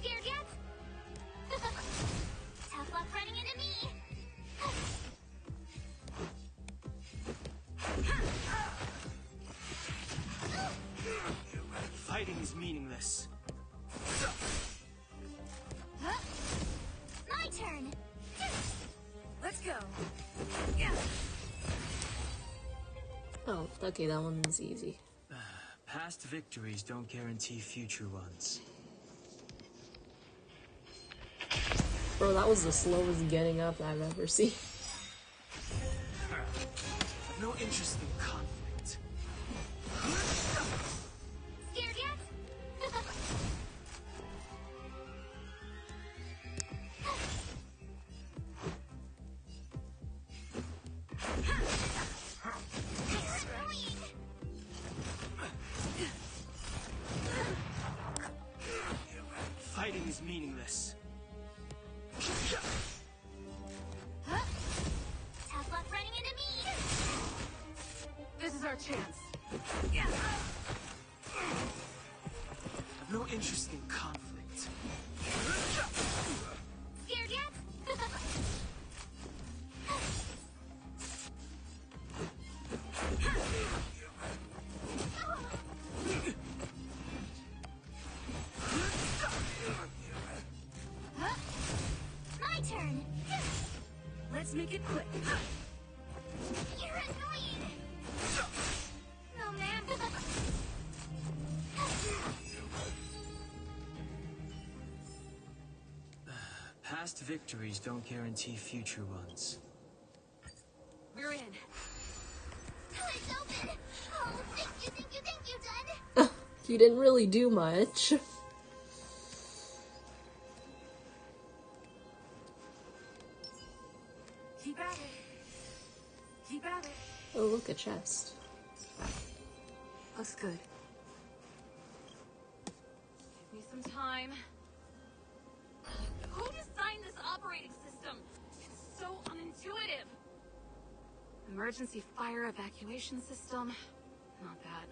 Scared yet? Tough luck running into me. Fighting is meaningless. My turn. Let's go. Oh, okay, that one's easy. Past victories don't guarantee future ones. Bro, that was the slowest getting up I've ever seen. I've no interest in conflict. Scared yet? Fighting is meaningless. Tough luck running into me. This is our chance. I've no interest in conflict. Scared yet? My turn. Let's make it quick. You're annoying. No, man. Past victories don't guarantee future ones. We're in. It's open. Oh, thank you, done. You didn't really do much. Keep at it. Keep at it. Oh, look, a chest. Looks good. Give me some time. Emergency fire evacuation system. Not bad.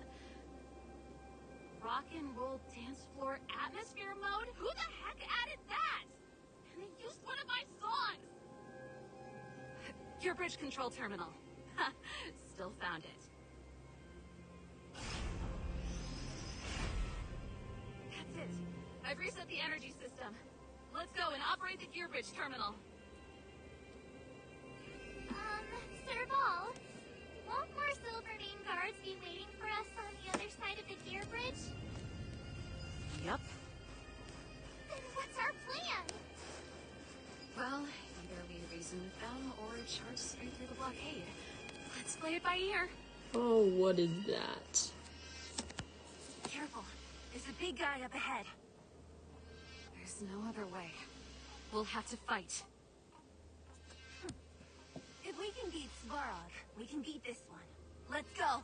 Rock and roll dance floor atmosphere mode? Who the heck added that? And they used one of my songs! Your bridge control terminal. Still found it. That's it. I've reset the energy system. Let's go and operate the gear bridge terminal. Sir Ball, won't more Silvermane guards be waiting for us on the other side of the gear bridge? Yep. Then what's our plan? Well, either we reason with them or charge straight through the blockade. Let's play it by ear. Oh, what is that? Careful. There's a big guy up ahead. There's no other way. We'll have to fight. If we can beat Svarog, we can beat this one. Let's go.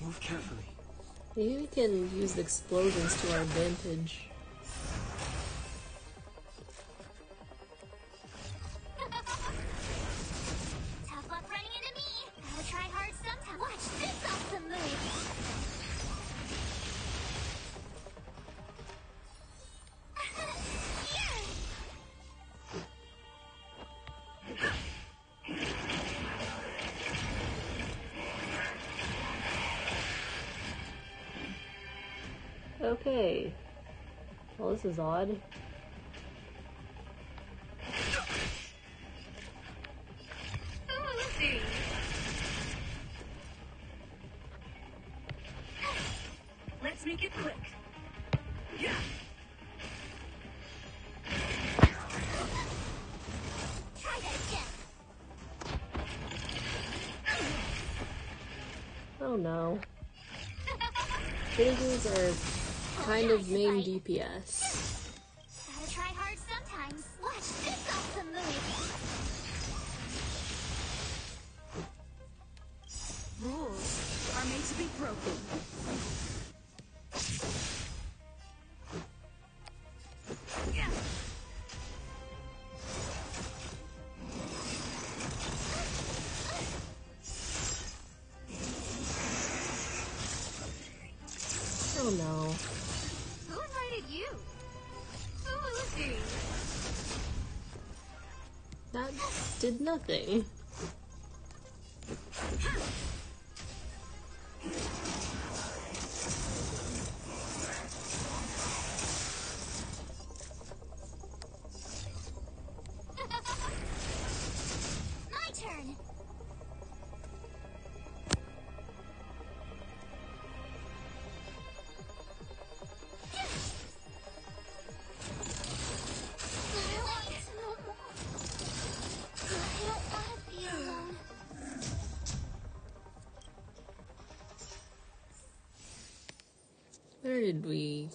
Move carefully. Maybe we can use the explosions to our advantage. Tough luck running into me. Gotta try hard sometime. Watch this awesome move. Okay. Well, this is odd. Let's make it quick. Yeah. Try that again. Oh no. Phasers are kind of main DPS. Gotta try hard sometimes. Watch this awesome move. Rules are made to be broken. Yeah. Oh no. Who invited you? Who That did nothing. My turn. Where did we...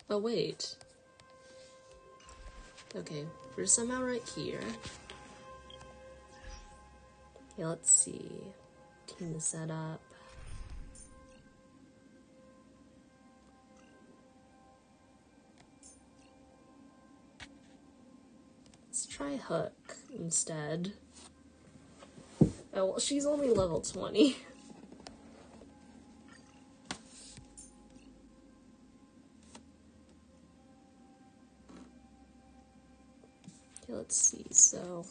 Oh, wait. Okay, we're somehow right here. Okay, let's see. Team setup. Let's try Hook instead. Oh, well, she's only level 20. Okay, let's see, so...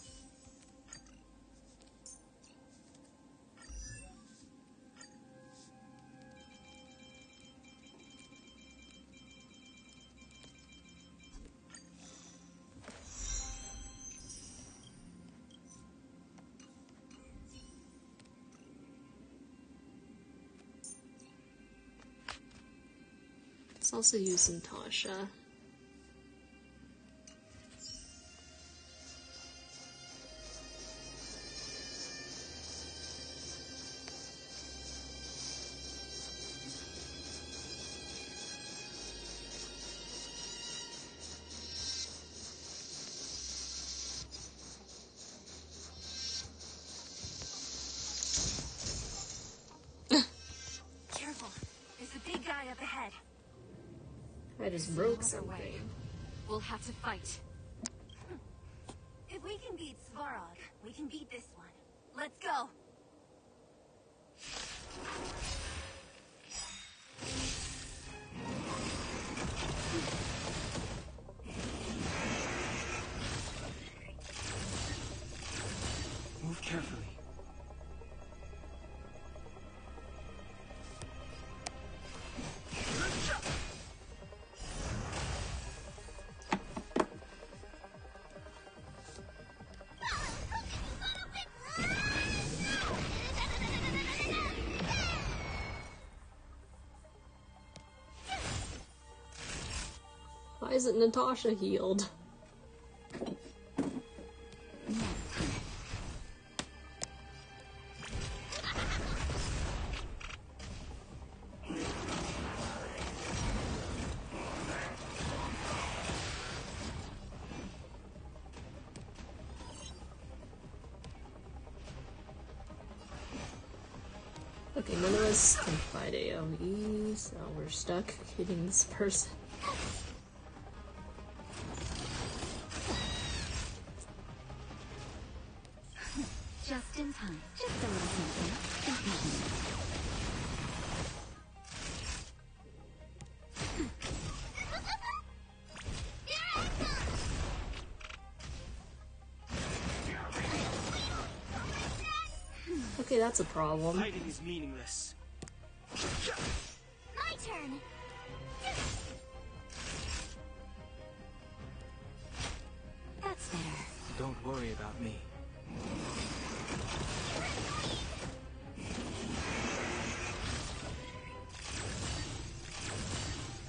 Let's also use Natasha. just broke No other way. something. We'll have to fight. If we can beat Svarog, we can beat this one. Let's go! Move carefully. Why isn't Natasha healed? Okay, none of us can fight AoE, so we're stuck hitting this person. Just in time. Just a little something. Okay, that's a problem. Fighting is meaningless. My turn! That's better. Don't worry about me.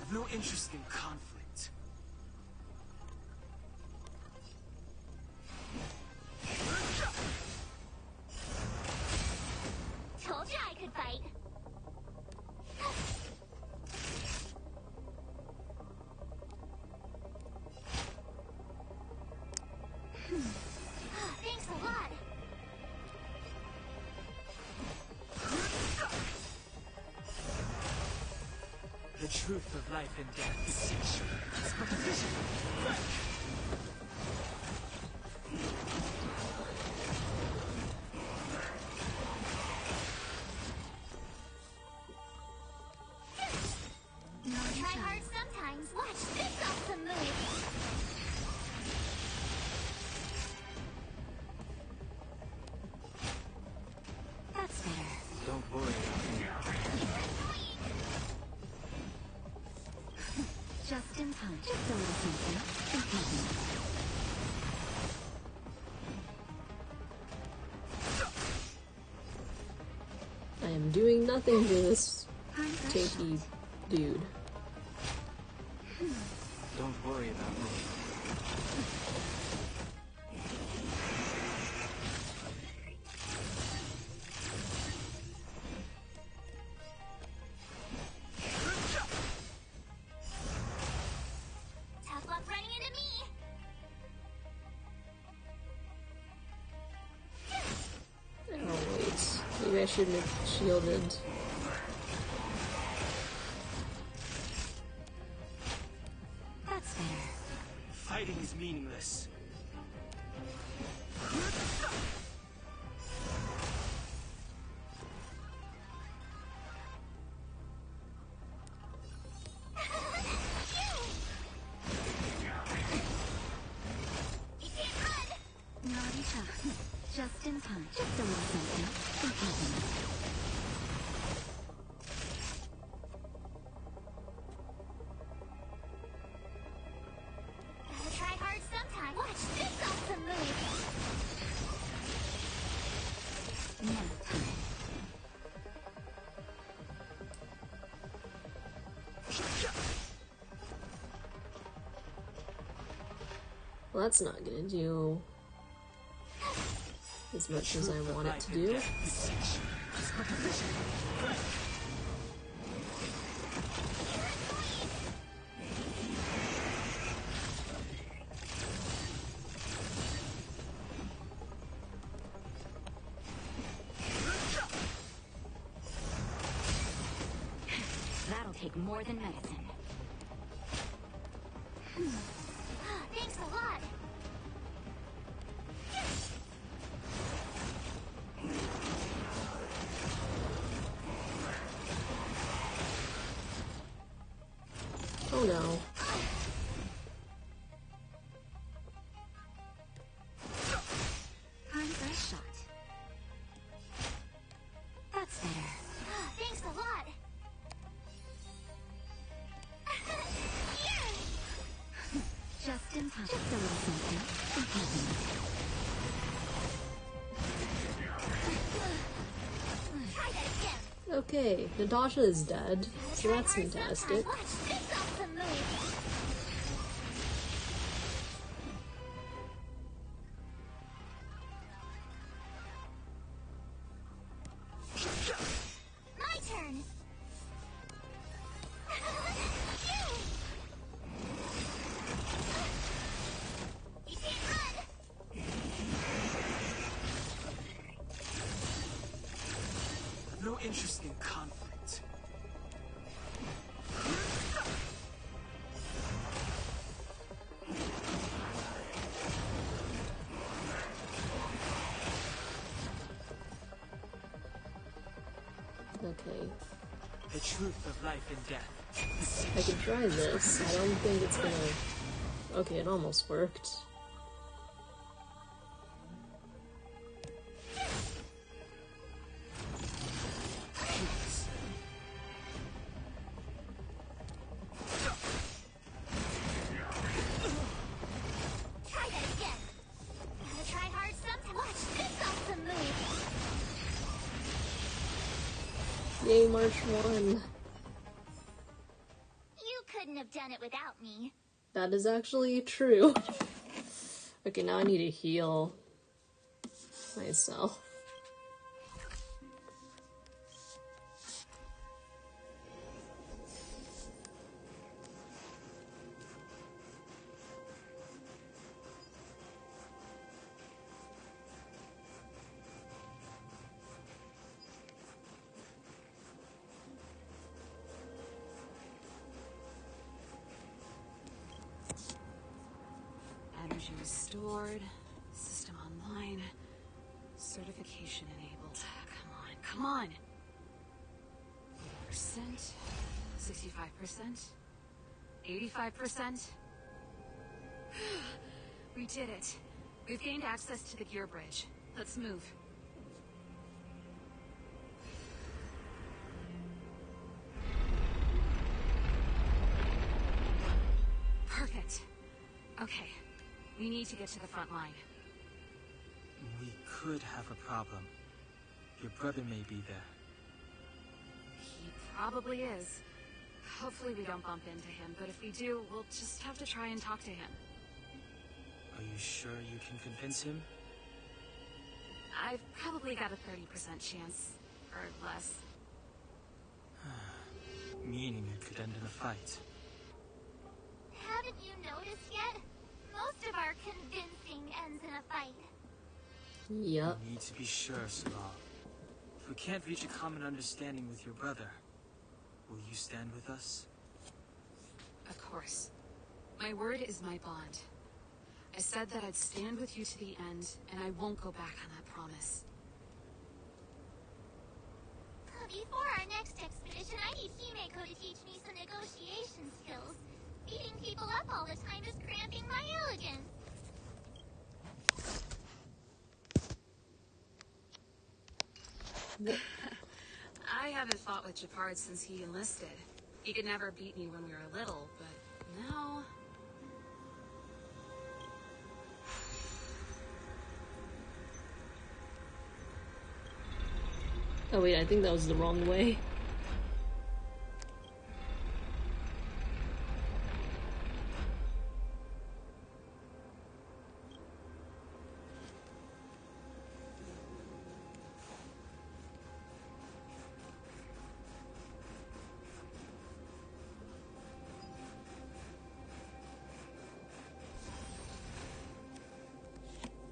I've no interest in conflict. Told you I could fight. Thanks a lot. The truth of life and death is it's but a vision. Try hard sometimes. Watch this awesome move. That's better. Don't worry about me. Just in time. Just a little something. I am doing nothing to this tanky dude. Don't worry about me. Tough luck running into me. Oh wait, maybe I shouldn't have shielded. That's better. Fighting is meaningless. You can't run. Naughty tough. Just in time. Just a little something. Gotta try hard sometime. Watch this awesome move. Now time. Well, that's not gonna do as much as I want it to do. That'll take more than medicine. Thanks a lot. Oh no. Reverse shot. That's better. Thanks a lot. Just in time. Just a little something. Try that again. Okay, Natasha is dead, so that's fantastic. Watch this awesome move. My turn. You can't run. No interest in conflict. Okay, The truth of life and death. I can try this. I don't think it's gonna... Okay, it almost worked. Try that again. Gotta try hard sometime. Watch this awesome move. Yay, March 1. You couldn't have done it without me. That is actually true. Okay, now I need to heal myself. Energy restored. System online. Certification enabled. Come on. 80%. 65%. 85%. We did it. We've gained access to the gear bridge. Let's move. Perfect. Okay. We need to get to the front line. We could have a problem. Your brother may be there. He probably is. Hopefully we don't bump into him, but if we do, we'll just have to try and talk to him. Are you sure you can convince him? I've probably got a 30% chance, or less. Meaning it could end in a fight. Haven't you noticed yet? Most of our convincing ends in a fight. Yup. We need to be sure, Saval. If we can't reach a common understanding with your brother, will you stand with us? Of course. My word is my bond. I said that I'd stand with you to the end, and I won't go back on that promise. Before our next expedition, I need Himeko to teach me some negotiation skills. Beating people up all the time is cramping my elegance. I haven't fought with Japard since he enlisted. He could never beat me when we were little, but now... Oh wait, I think that was the wrong way.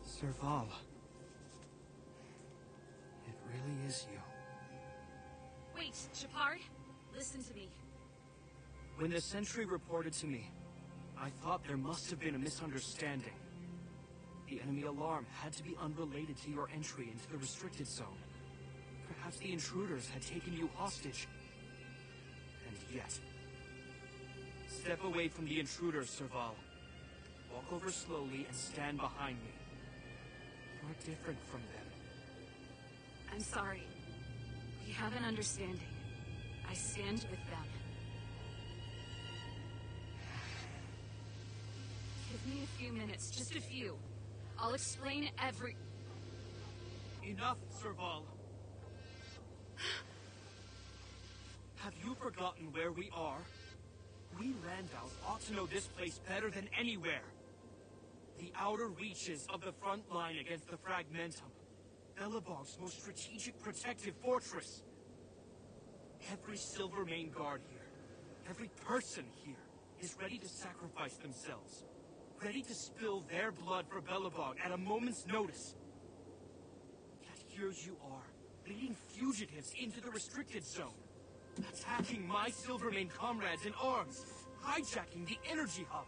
Serval. It really is you. Wait, Japard, listen to me. When the sentry reported to me, I thought there must have been a misunderstanding. The enemy alarm had to be unrelated to your entry into the restricted zone. Perhaps the intruders had taken you hostage. And yet... Step away from the intruders, Serval. Walk over slowly and stand behind me. You're different from them. I'm sorry. We have an understanding. I stand with them. Give me a few minutes, just a few. I'll explain every... Enough, Serval. Have you forgotten where we are? We Landows ought to know this place better than anywhere. The outer reaches of the front line against the Fragmentum. Belebog's most strategic protective fortress. Every Silvermane guard here, every person here, is ready to sacrifice themselves. Ready to spill their blood for Belebog at a moment's notice. Yet here you are, leading fugitives into the restricted zone. Attacking my Silvermane comrades in arms, hijacking the energy hub.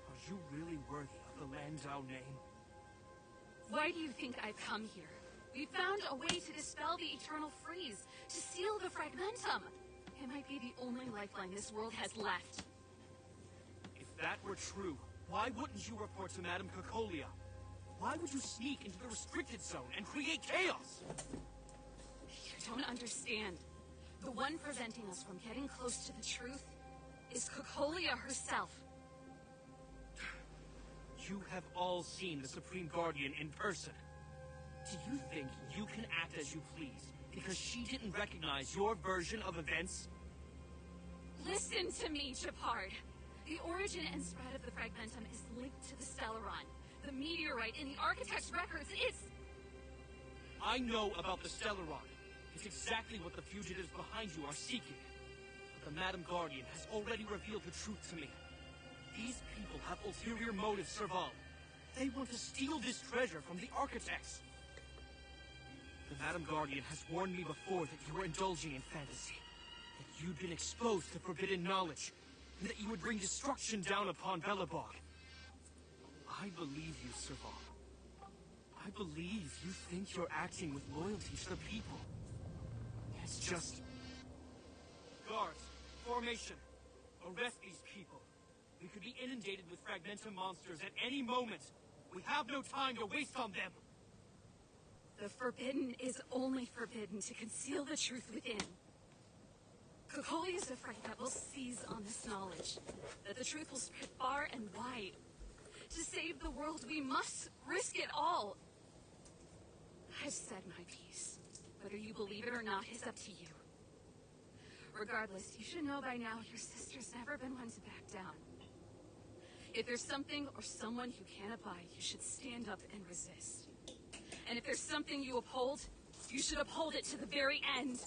Are you really worthy of the Landau name? Why do you think I've come here? We found a way to dispel the eternal freeze, to seal the Fragmentum. It might be the only lifeline this world has left. If that were true, why wouldn't you report to Madame Cocolia? Why would you sneak into the restricted zone and create chaos? You don't understand. The one preventing us from getting close to the truth is Cocolia herself. You have all seen the Supreme Guardian in person. Do you think you can act as you please because she didn't recognize your version of events? Listen to me, Gepard. The origin and spread of the Fragmentum is linked to the Stellaron. The meteorite in the Architect's records, it's... I know about the Stellaron. It's exactly what the fugitives behind you are seeking. But the Madam Guardian has already revealed the truth to me. These people have ulterior motives, Serval. They want to steal this treasure from the Architects. The Madam Guardian has warned me before that you were indulging in fantasy. That you'd been exposed to forbidden knowledge. And that you would bring destruction down upon Belebog. I believe you, Serval. I believe you think you're acting with loyalty to the people. It's just... Guards, formation. Arrest these people. We could be inundated with Fragmentum monsters at any moment. We have no time to waste on them. The forbidden is only forbidden to conceal the truth within. Cocolia is afraid that we'll seize on this knowledge, that the truth will spread far and wide. To save the world, we must risk it all. I've said my piece. Whether you believe it or not is up to you. Regardless, you should know by now your sister's never been one to back down. If there's something or someone you can't abide, you should stand up and resist. And if there's something you uphold, you should uphold it to the very end.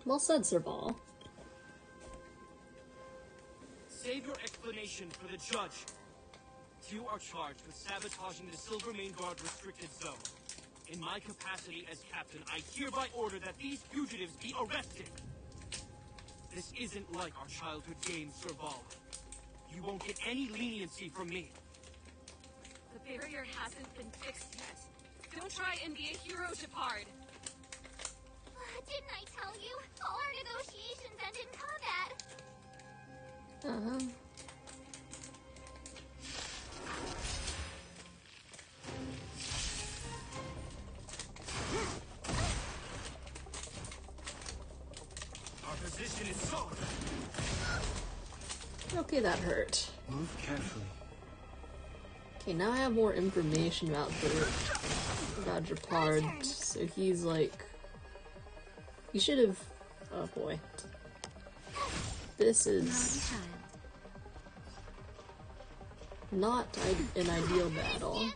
Well said, Serval. Save your explanation for the judge. You are charged with sabotaging the Silvermane Guard restricted zone. In my capacity as captain, I hereby order that these fugitives be arrested. This isn't like our childhood game, Serval. You won't get any leniency from me. The barrier hasn't been fixed yet. Don't try and be a hero, Gepard. Didn't I tell you? All our negotiations end in combat. Our position is solid. Okay, that hurt. Move carefully. Okay, now I have more information about Gepard. So he's like... You should have... Oh boy. This is... not an ideal battle.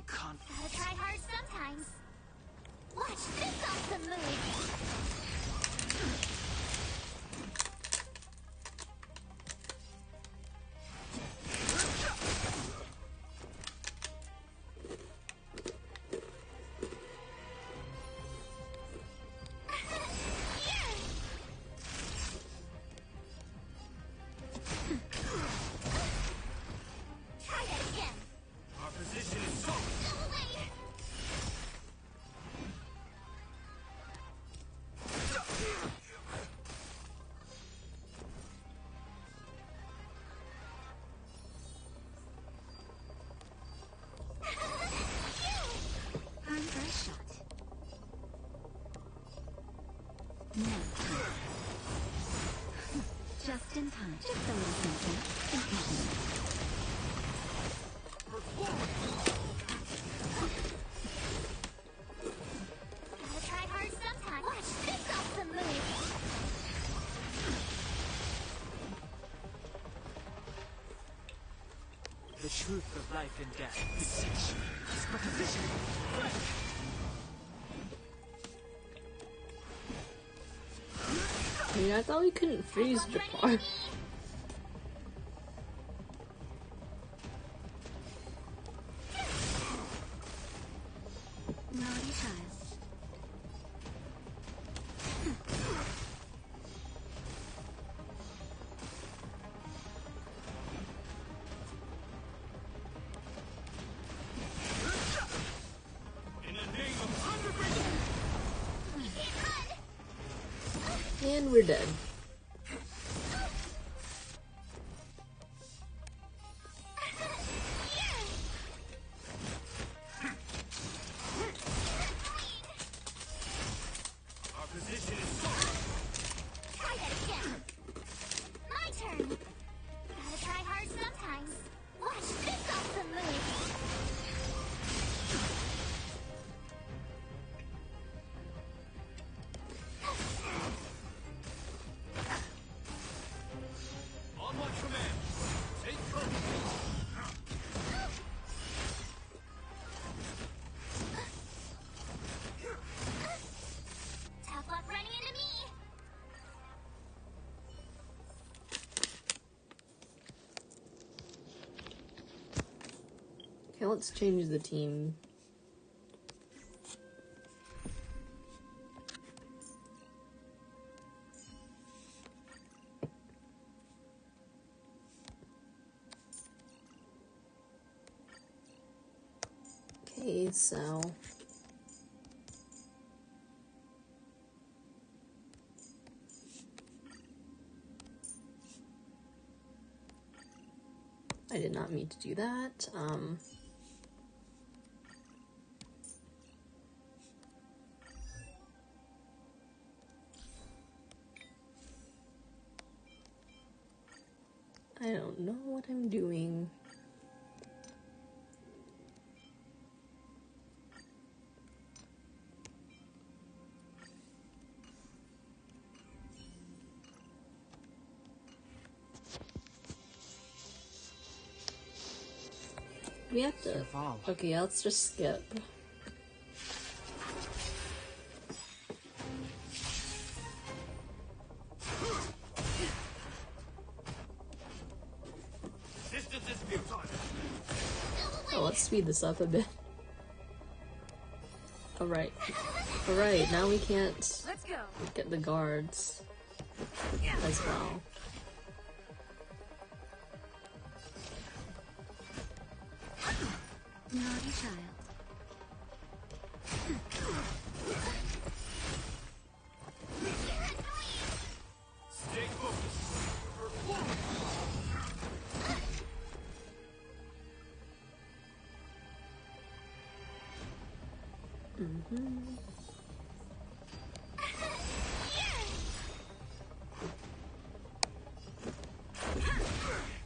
confident. Gotta try hard sometimes. Watch this awesome move! Try that again! Our position is so... Go away! Time for a shot. Now. Just in time. Just a little something. Gotta try hard sometimes. Watch this awesome move! The truth of life and death. Our position. I mean, I thought we couldn't freeze Jafar. Naughty child. In the name of underground. And we're dead. Our position is so... Try that again! My turn! Gotta try hard sometimes. Watch this awesome move! On my command. Take cover. Tough luck running into me! Okay, let's change the team. Okay, so I did not mean to do that. I don't know what I'm doing. We have to. Survival. Okay, yeah, let's just skip. Resistance is futile. Oh, let's speed this up a bit. Alright. Alright, now we can't Let's go. get the guards as well. Naughty child. Stay focused. Perform.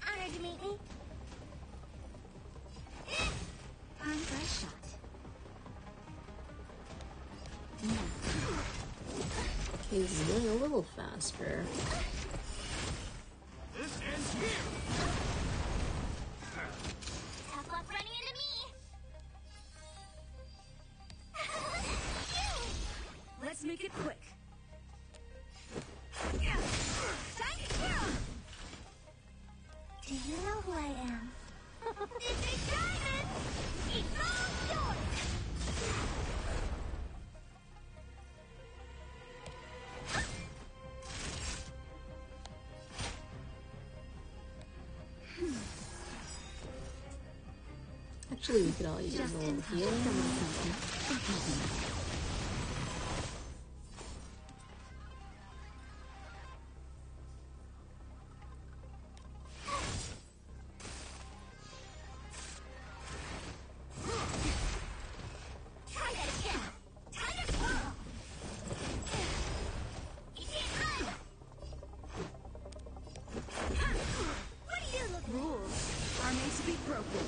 Honored to meet me. Time for a shot. Okay, this is going a little faster. This ends here. Tough luck running into me. make it quick. Do you know who I am? It's a diamond! It's all yours! Actually, we could all use a little healing. Try that again! Time to swirl! You can't run! What are you looking for? Rules are made to be broken.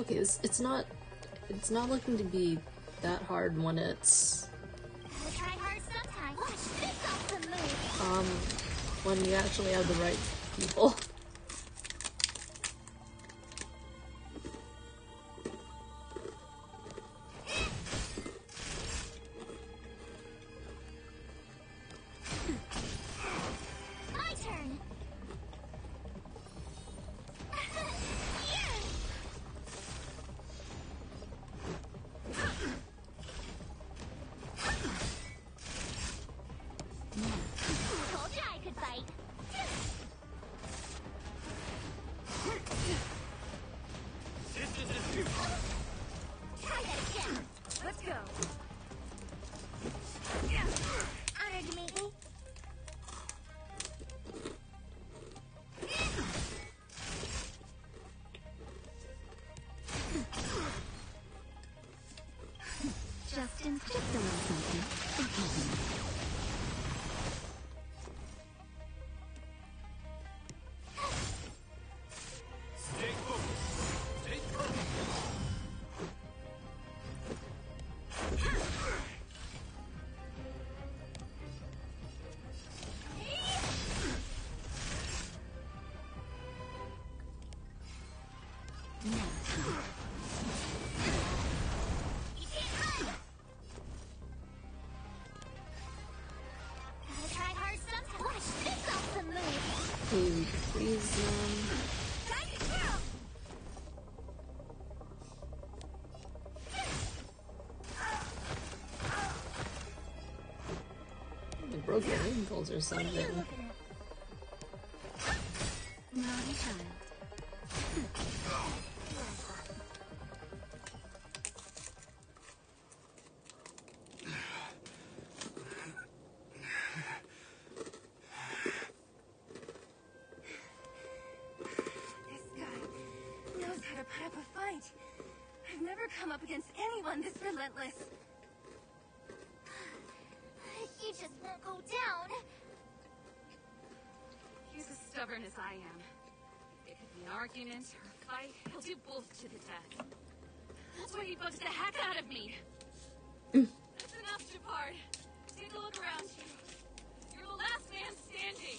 Okay, it's not looking to be that hard when it's Gotta try hard sometimes. Watch this off the move! when you actually have the right people. My turn! Told you I could fight. Try that again. Let's go. Honored to meet me. Just a little something. Stay focused. Stay focused. You can't run. Gotta try hard sometimes. Watch this off the move. Hey, please, Time to swirl. you broke your ankles or What are something. you looking at? Naughty child. This guy knows how to put up a fight. I've never come up against anyone this relentless. You just won't go down. He's as stubborn as I am. It could be an argument or a fight. He'll do both to the death. That's why he bugs the heck out of me. That's enough, Shepard. Take a look around you. You're the last man standing.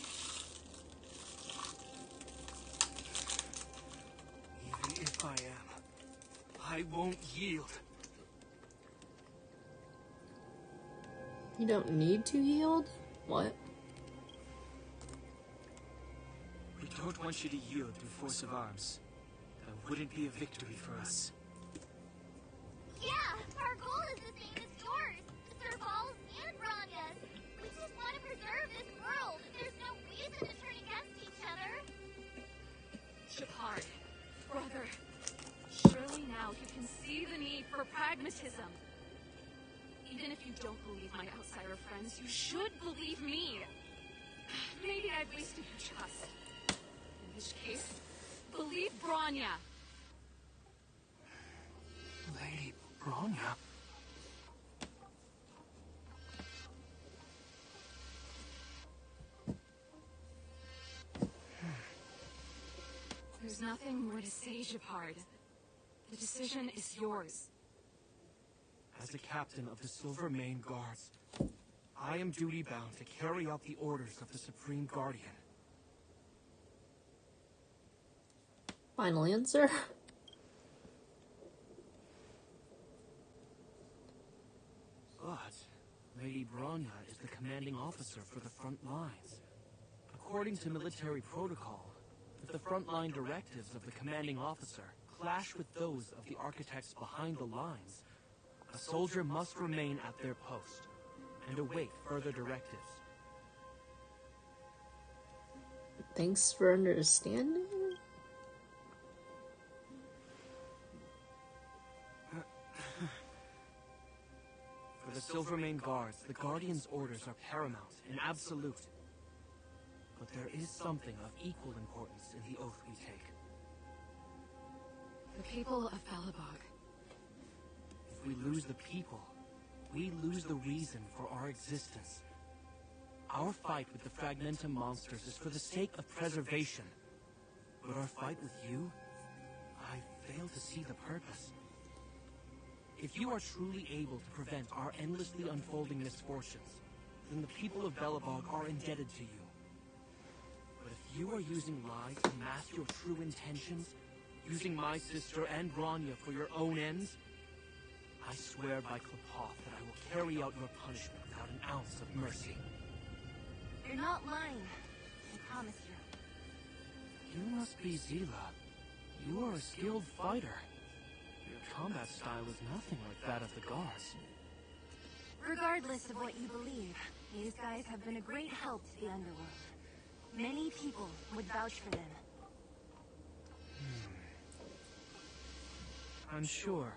Even if I am, I won't yield. You don't need to yield? What? We don't want you to yield through force of arms. That wouldn't be a victory for us. Yeah, our goal is the same as yours. Serval's and Rhonda's. We just want to preserve this world. There's no reason to turn against each other. Shepard, brother, surely now you can see the need for pragmatism. Even if you don't believe my outsider friends, you should believe me. Maybe I've wasted your trust. In which case, believe Bronya. Lady Bronya? There's nothing more to say, Shepard. The decision is yours. As the captain of the Silvermane Guards, I am duty-bound to carry out the orders of the Supreme Guardian. Final answer? Lady Bronya is the commanding officer for the front lines. According to military protocol, if the frontline directives of the commanding officer clash with those of the architects behind the lines, a soldier must remain at their post and await further directives. Thanks for understanding. For the Silvermane Guards, the Guardian's orders are paramount and absolute. But there is something of equal importance in the oath we take. The people of Belebog. If we lose the people, we lose the reason for our existence. Our fight with the Fragmentum monsters is for the sake of preservation. But our fight with you, I fail to see the purpose. If you are truly able to prevent our endlessly unfolding misfortunes, then the people of Belebog are indebted to you. But if you are using lies to mask your true intentions, using my sister and Bronya for your own ends, I swear by Klepoth that I will carry out your punishment without an ounce of mercy. You're not lying. I promise you. You must be Zila. You are a skilled fighter. Your combat style is nothing like that of the guards. Regardless of what you believe, these guys have been a great help to the underworld. Many people would vouch for them. I'm sure.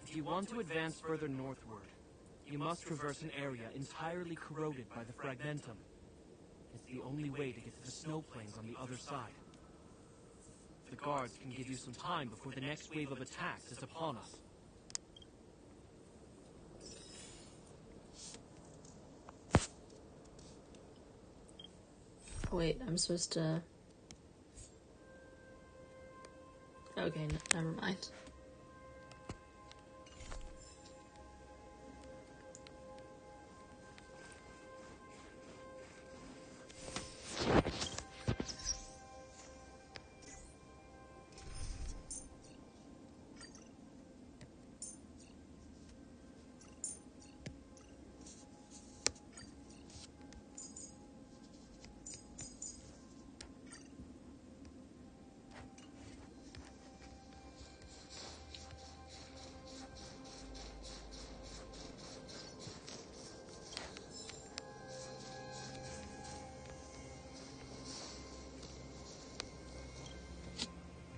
If you want to advance further northward, you must traverse an area entirely corroded by the Fragmentum. It's the only way to get to the snow plains on the other side. The guards can give you some time before the next wave of attacks is upon us. Wait, I'm supposed to... Okay, never mind.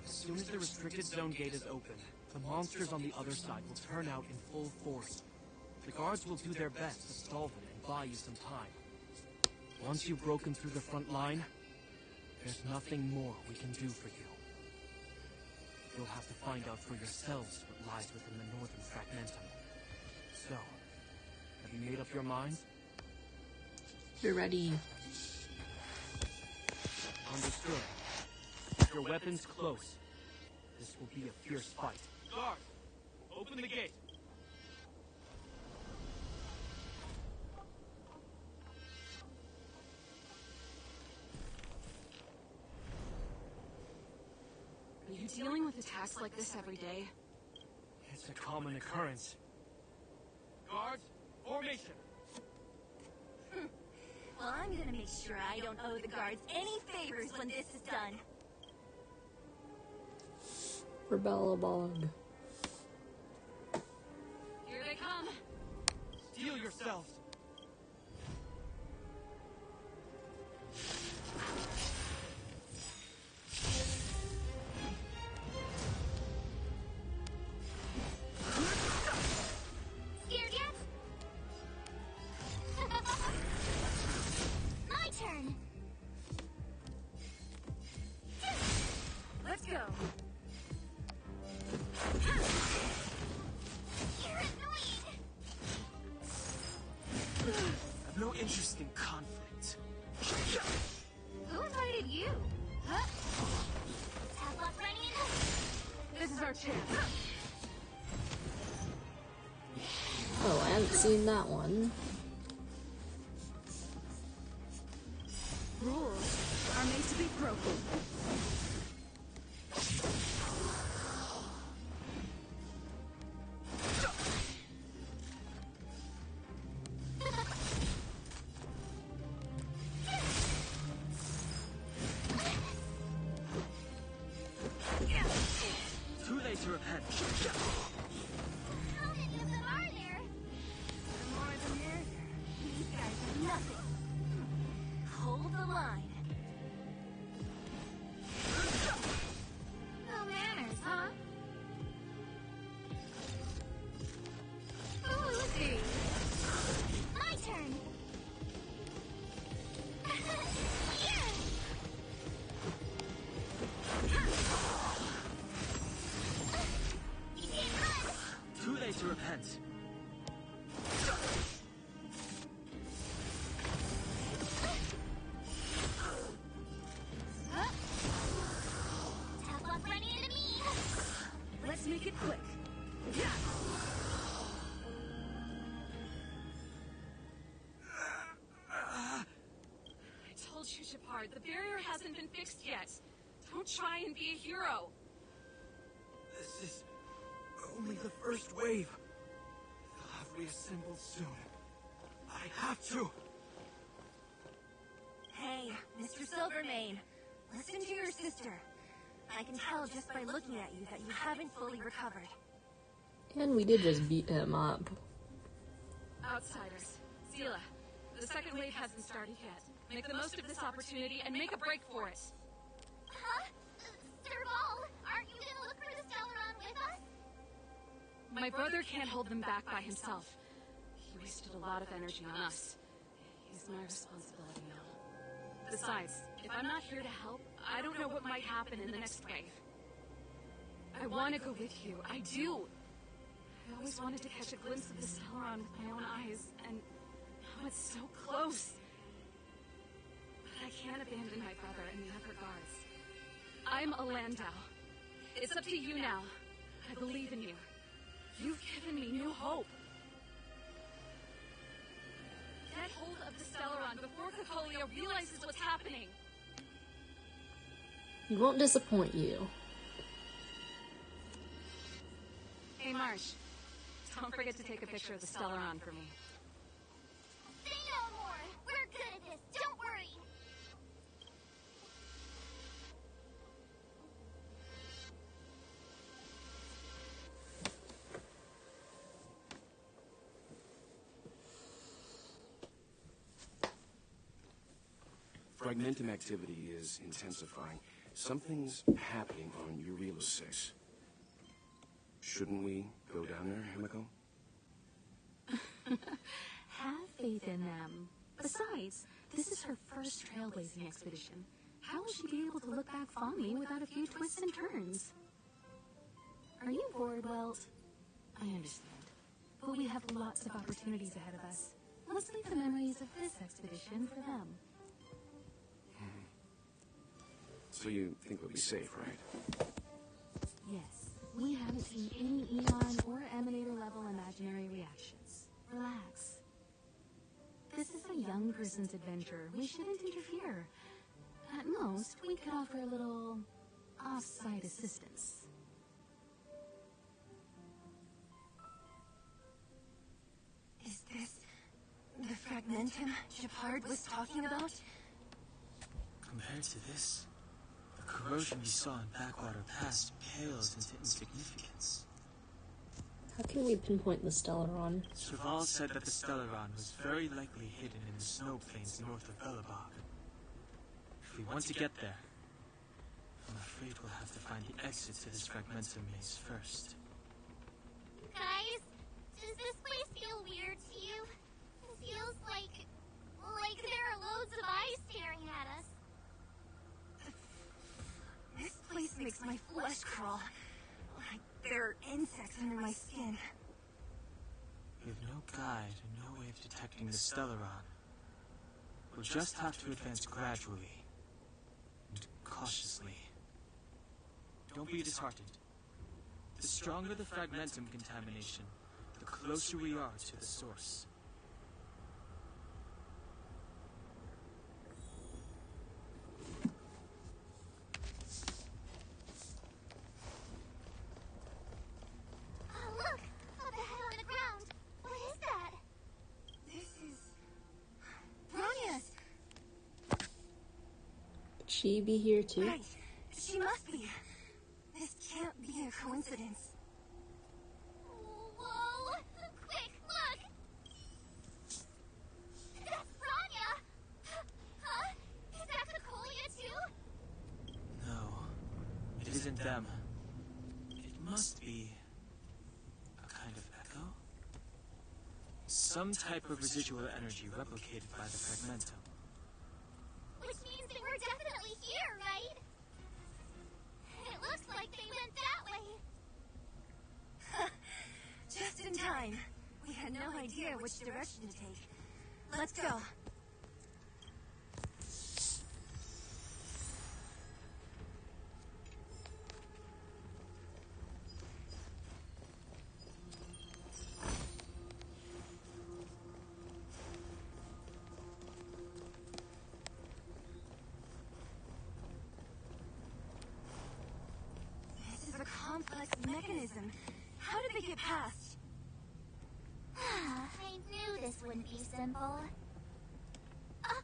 As soon as the restricted zone gate is open, the monsters on the other side will turn out in full force. The guards will do their best to stall them and buy you some time. Once you've broken through the front line, there's nothing more we can do for you. You'll have to find out for yourselves what lies within the northern Fragmentum. So, have you made up your minds? You're ready. Understood. Keep your weapons close. This will be a fierce fight. Guards, open the gate. Are you dealing with attacks like this every day? It's a common occurrence. Guards, formation. Well, I'm gonna make sure I don't owe the guards any favors when this is done. For Belebog. Here they come! Steel yourselves! Scared yet? My turn! Let's go. You're annoying! I've no interest in conflict. Who invited you? Huh? Have luck running into... This is our chance. Oh, I haven't seen that one. Rules are made to be broken. to repent. How many of them are there? More the merrier. These guys are nothing. Hold the line. No manners, huh? Ooh, My turn. Too late to repent. Tough luck running into me. let's make it quick. I told you, Shepard, the barrier hasn't been fixed yet. Don't try and be a hero. This is only the first wave. They'll have reassembled soon. I have to. Hey, Mr. Silvermane, listen to your sister. I can tell just by looking at you that you haven't fully recovered. And we did just beat him up. Outsiders. Zila, the second wave hasn't started yet. Make the most of this opportunity and make a break for it. Huh? Serval, aren't you gonna look for the Stellaron with us? My brother can't hold them back by himself. He wasted a lot of energy on us. He's my responsibility now. Besides, if I'm not here to help, I don't know what might happen in the next wave. I want to go with you. I do. I always wanted to catch a glimpse of the Stellaron with my own eyes, and now it's so close. But I can't abandon my brother and the other guards. I'm a Landau. It's up to you now. I believe in you. You've given me new hope. Get hold of the Stellaron before Cacolia realizes what's happening. He won't disappoint you. Hey, Marsh. Don't forget to take a picture of the Stellaron for me. Say no more. We're good at this. Don't worry. Fragmentum activity is intensifying. Something's happening on Eurela 6. Shouldn't we go down there, Himiko? Have faith in them. Besides, this is her first trailblazing expedition. How will she be able to look back fondly without a few twists and turns? Are you bored, Welt? I understand. But we have lots of opportunities ahead of us. Let's leave the memories of this expedition for them. So you think we'll be safe, right? Yes. We haven't seen any Eon or Emanator level imaginary reactions. Relax. This is a young person's adventure. We shouldn't interfere. At most, we could offer a little off-site assistance. Is this the Fragmentum Shepard was talking about? Compared to this, the corrosion we saw in Backwater Pass pales into insignificance. How can we pinpoint the Stellaron? Serval said that the Stellaron was very likely hidden in the snow plains north of Belebog. If we want to get there, I'm afraid we'll have to find the exit to this Fragmentum maze first. Guys, does this place feel weird to you? It feels like there are loads of eyes staring at us. This place makes my flesh crawl. Like there are insects under my skin. We have no guide and no way of detecting the Stellaron. We'll just have to advance gradually and cautiously. Don't be disheartened. The stronger the Fragmentum contamination, the closer we are to the source. Oh, look! Up ahead on the ground! What is that? This is... Bronia's! Could she be here too? Right. She must be. This can't be a coincidence. them. It must be a kind of echo? Some type of residual energy replicated by the fragmentum. Which means they were definitely here, right? It looks like they went that way. Just in time. We had no idea which direction to take. Let's go. This is a complex mechanism. How did they get past? I knew this wouldn't be simple.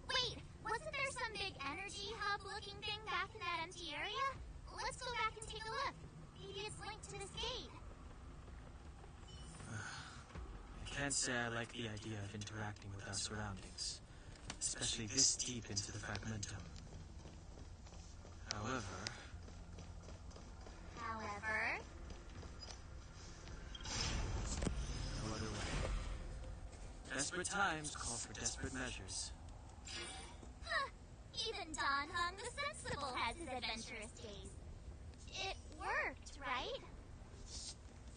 Wait, wasn't there some big energy hub-looking thing back in that empty area? Let's go back and take a look. Maybe it's linked to this gate. I can't say I like the idea of interacting with our surroundings, especially this deep into the fragmentum. However... No other way. Desperate times call for desperate measures. Even Don Hung the Sensible has his adventurous days. It worked, right?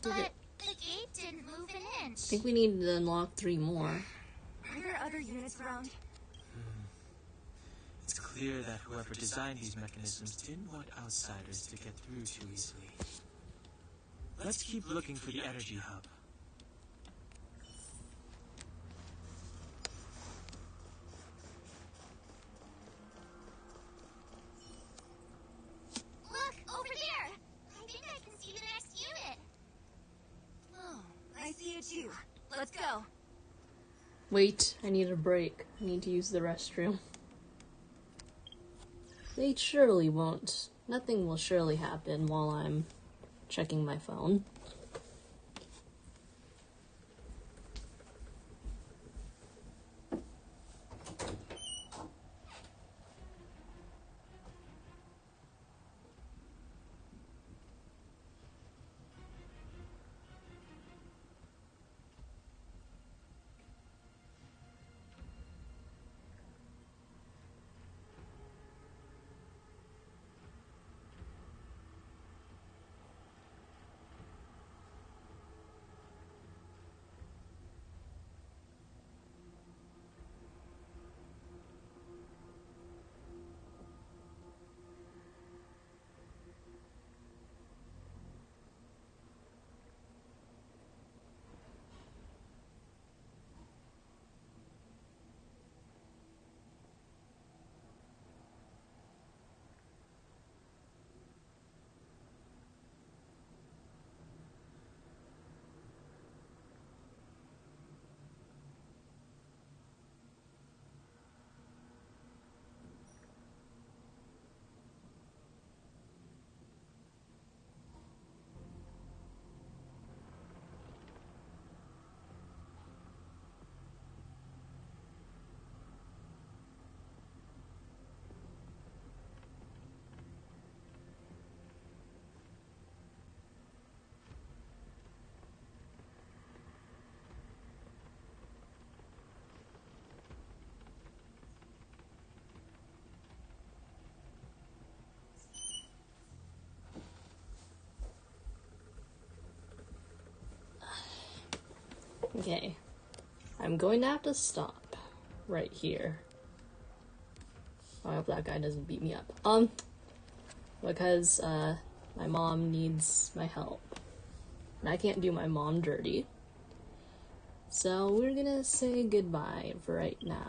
But the gate didn't move an inch. I think we need to unlock 3 more. Are there other units around? It's clear that whoever designed these mechanisms didn't want outsiders to get through too easily. Let's keep looking for the energy hub. Look, over there! I think I can see the next unit. Oh, I see it too. Let's go. Wait, I need a break. I need to use the restroom. They surely won't. Nothing will surely happen while I'm checking my phone. Okay. I'm going to have to stop right here. I hope that guy doesn't beat me up. Because, my mom needs my help. And I can't do my mom dirty. So we're gonna say goodbye for right now.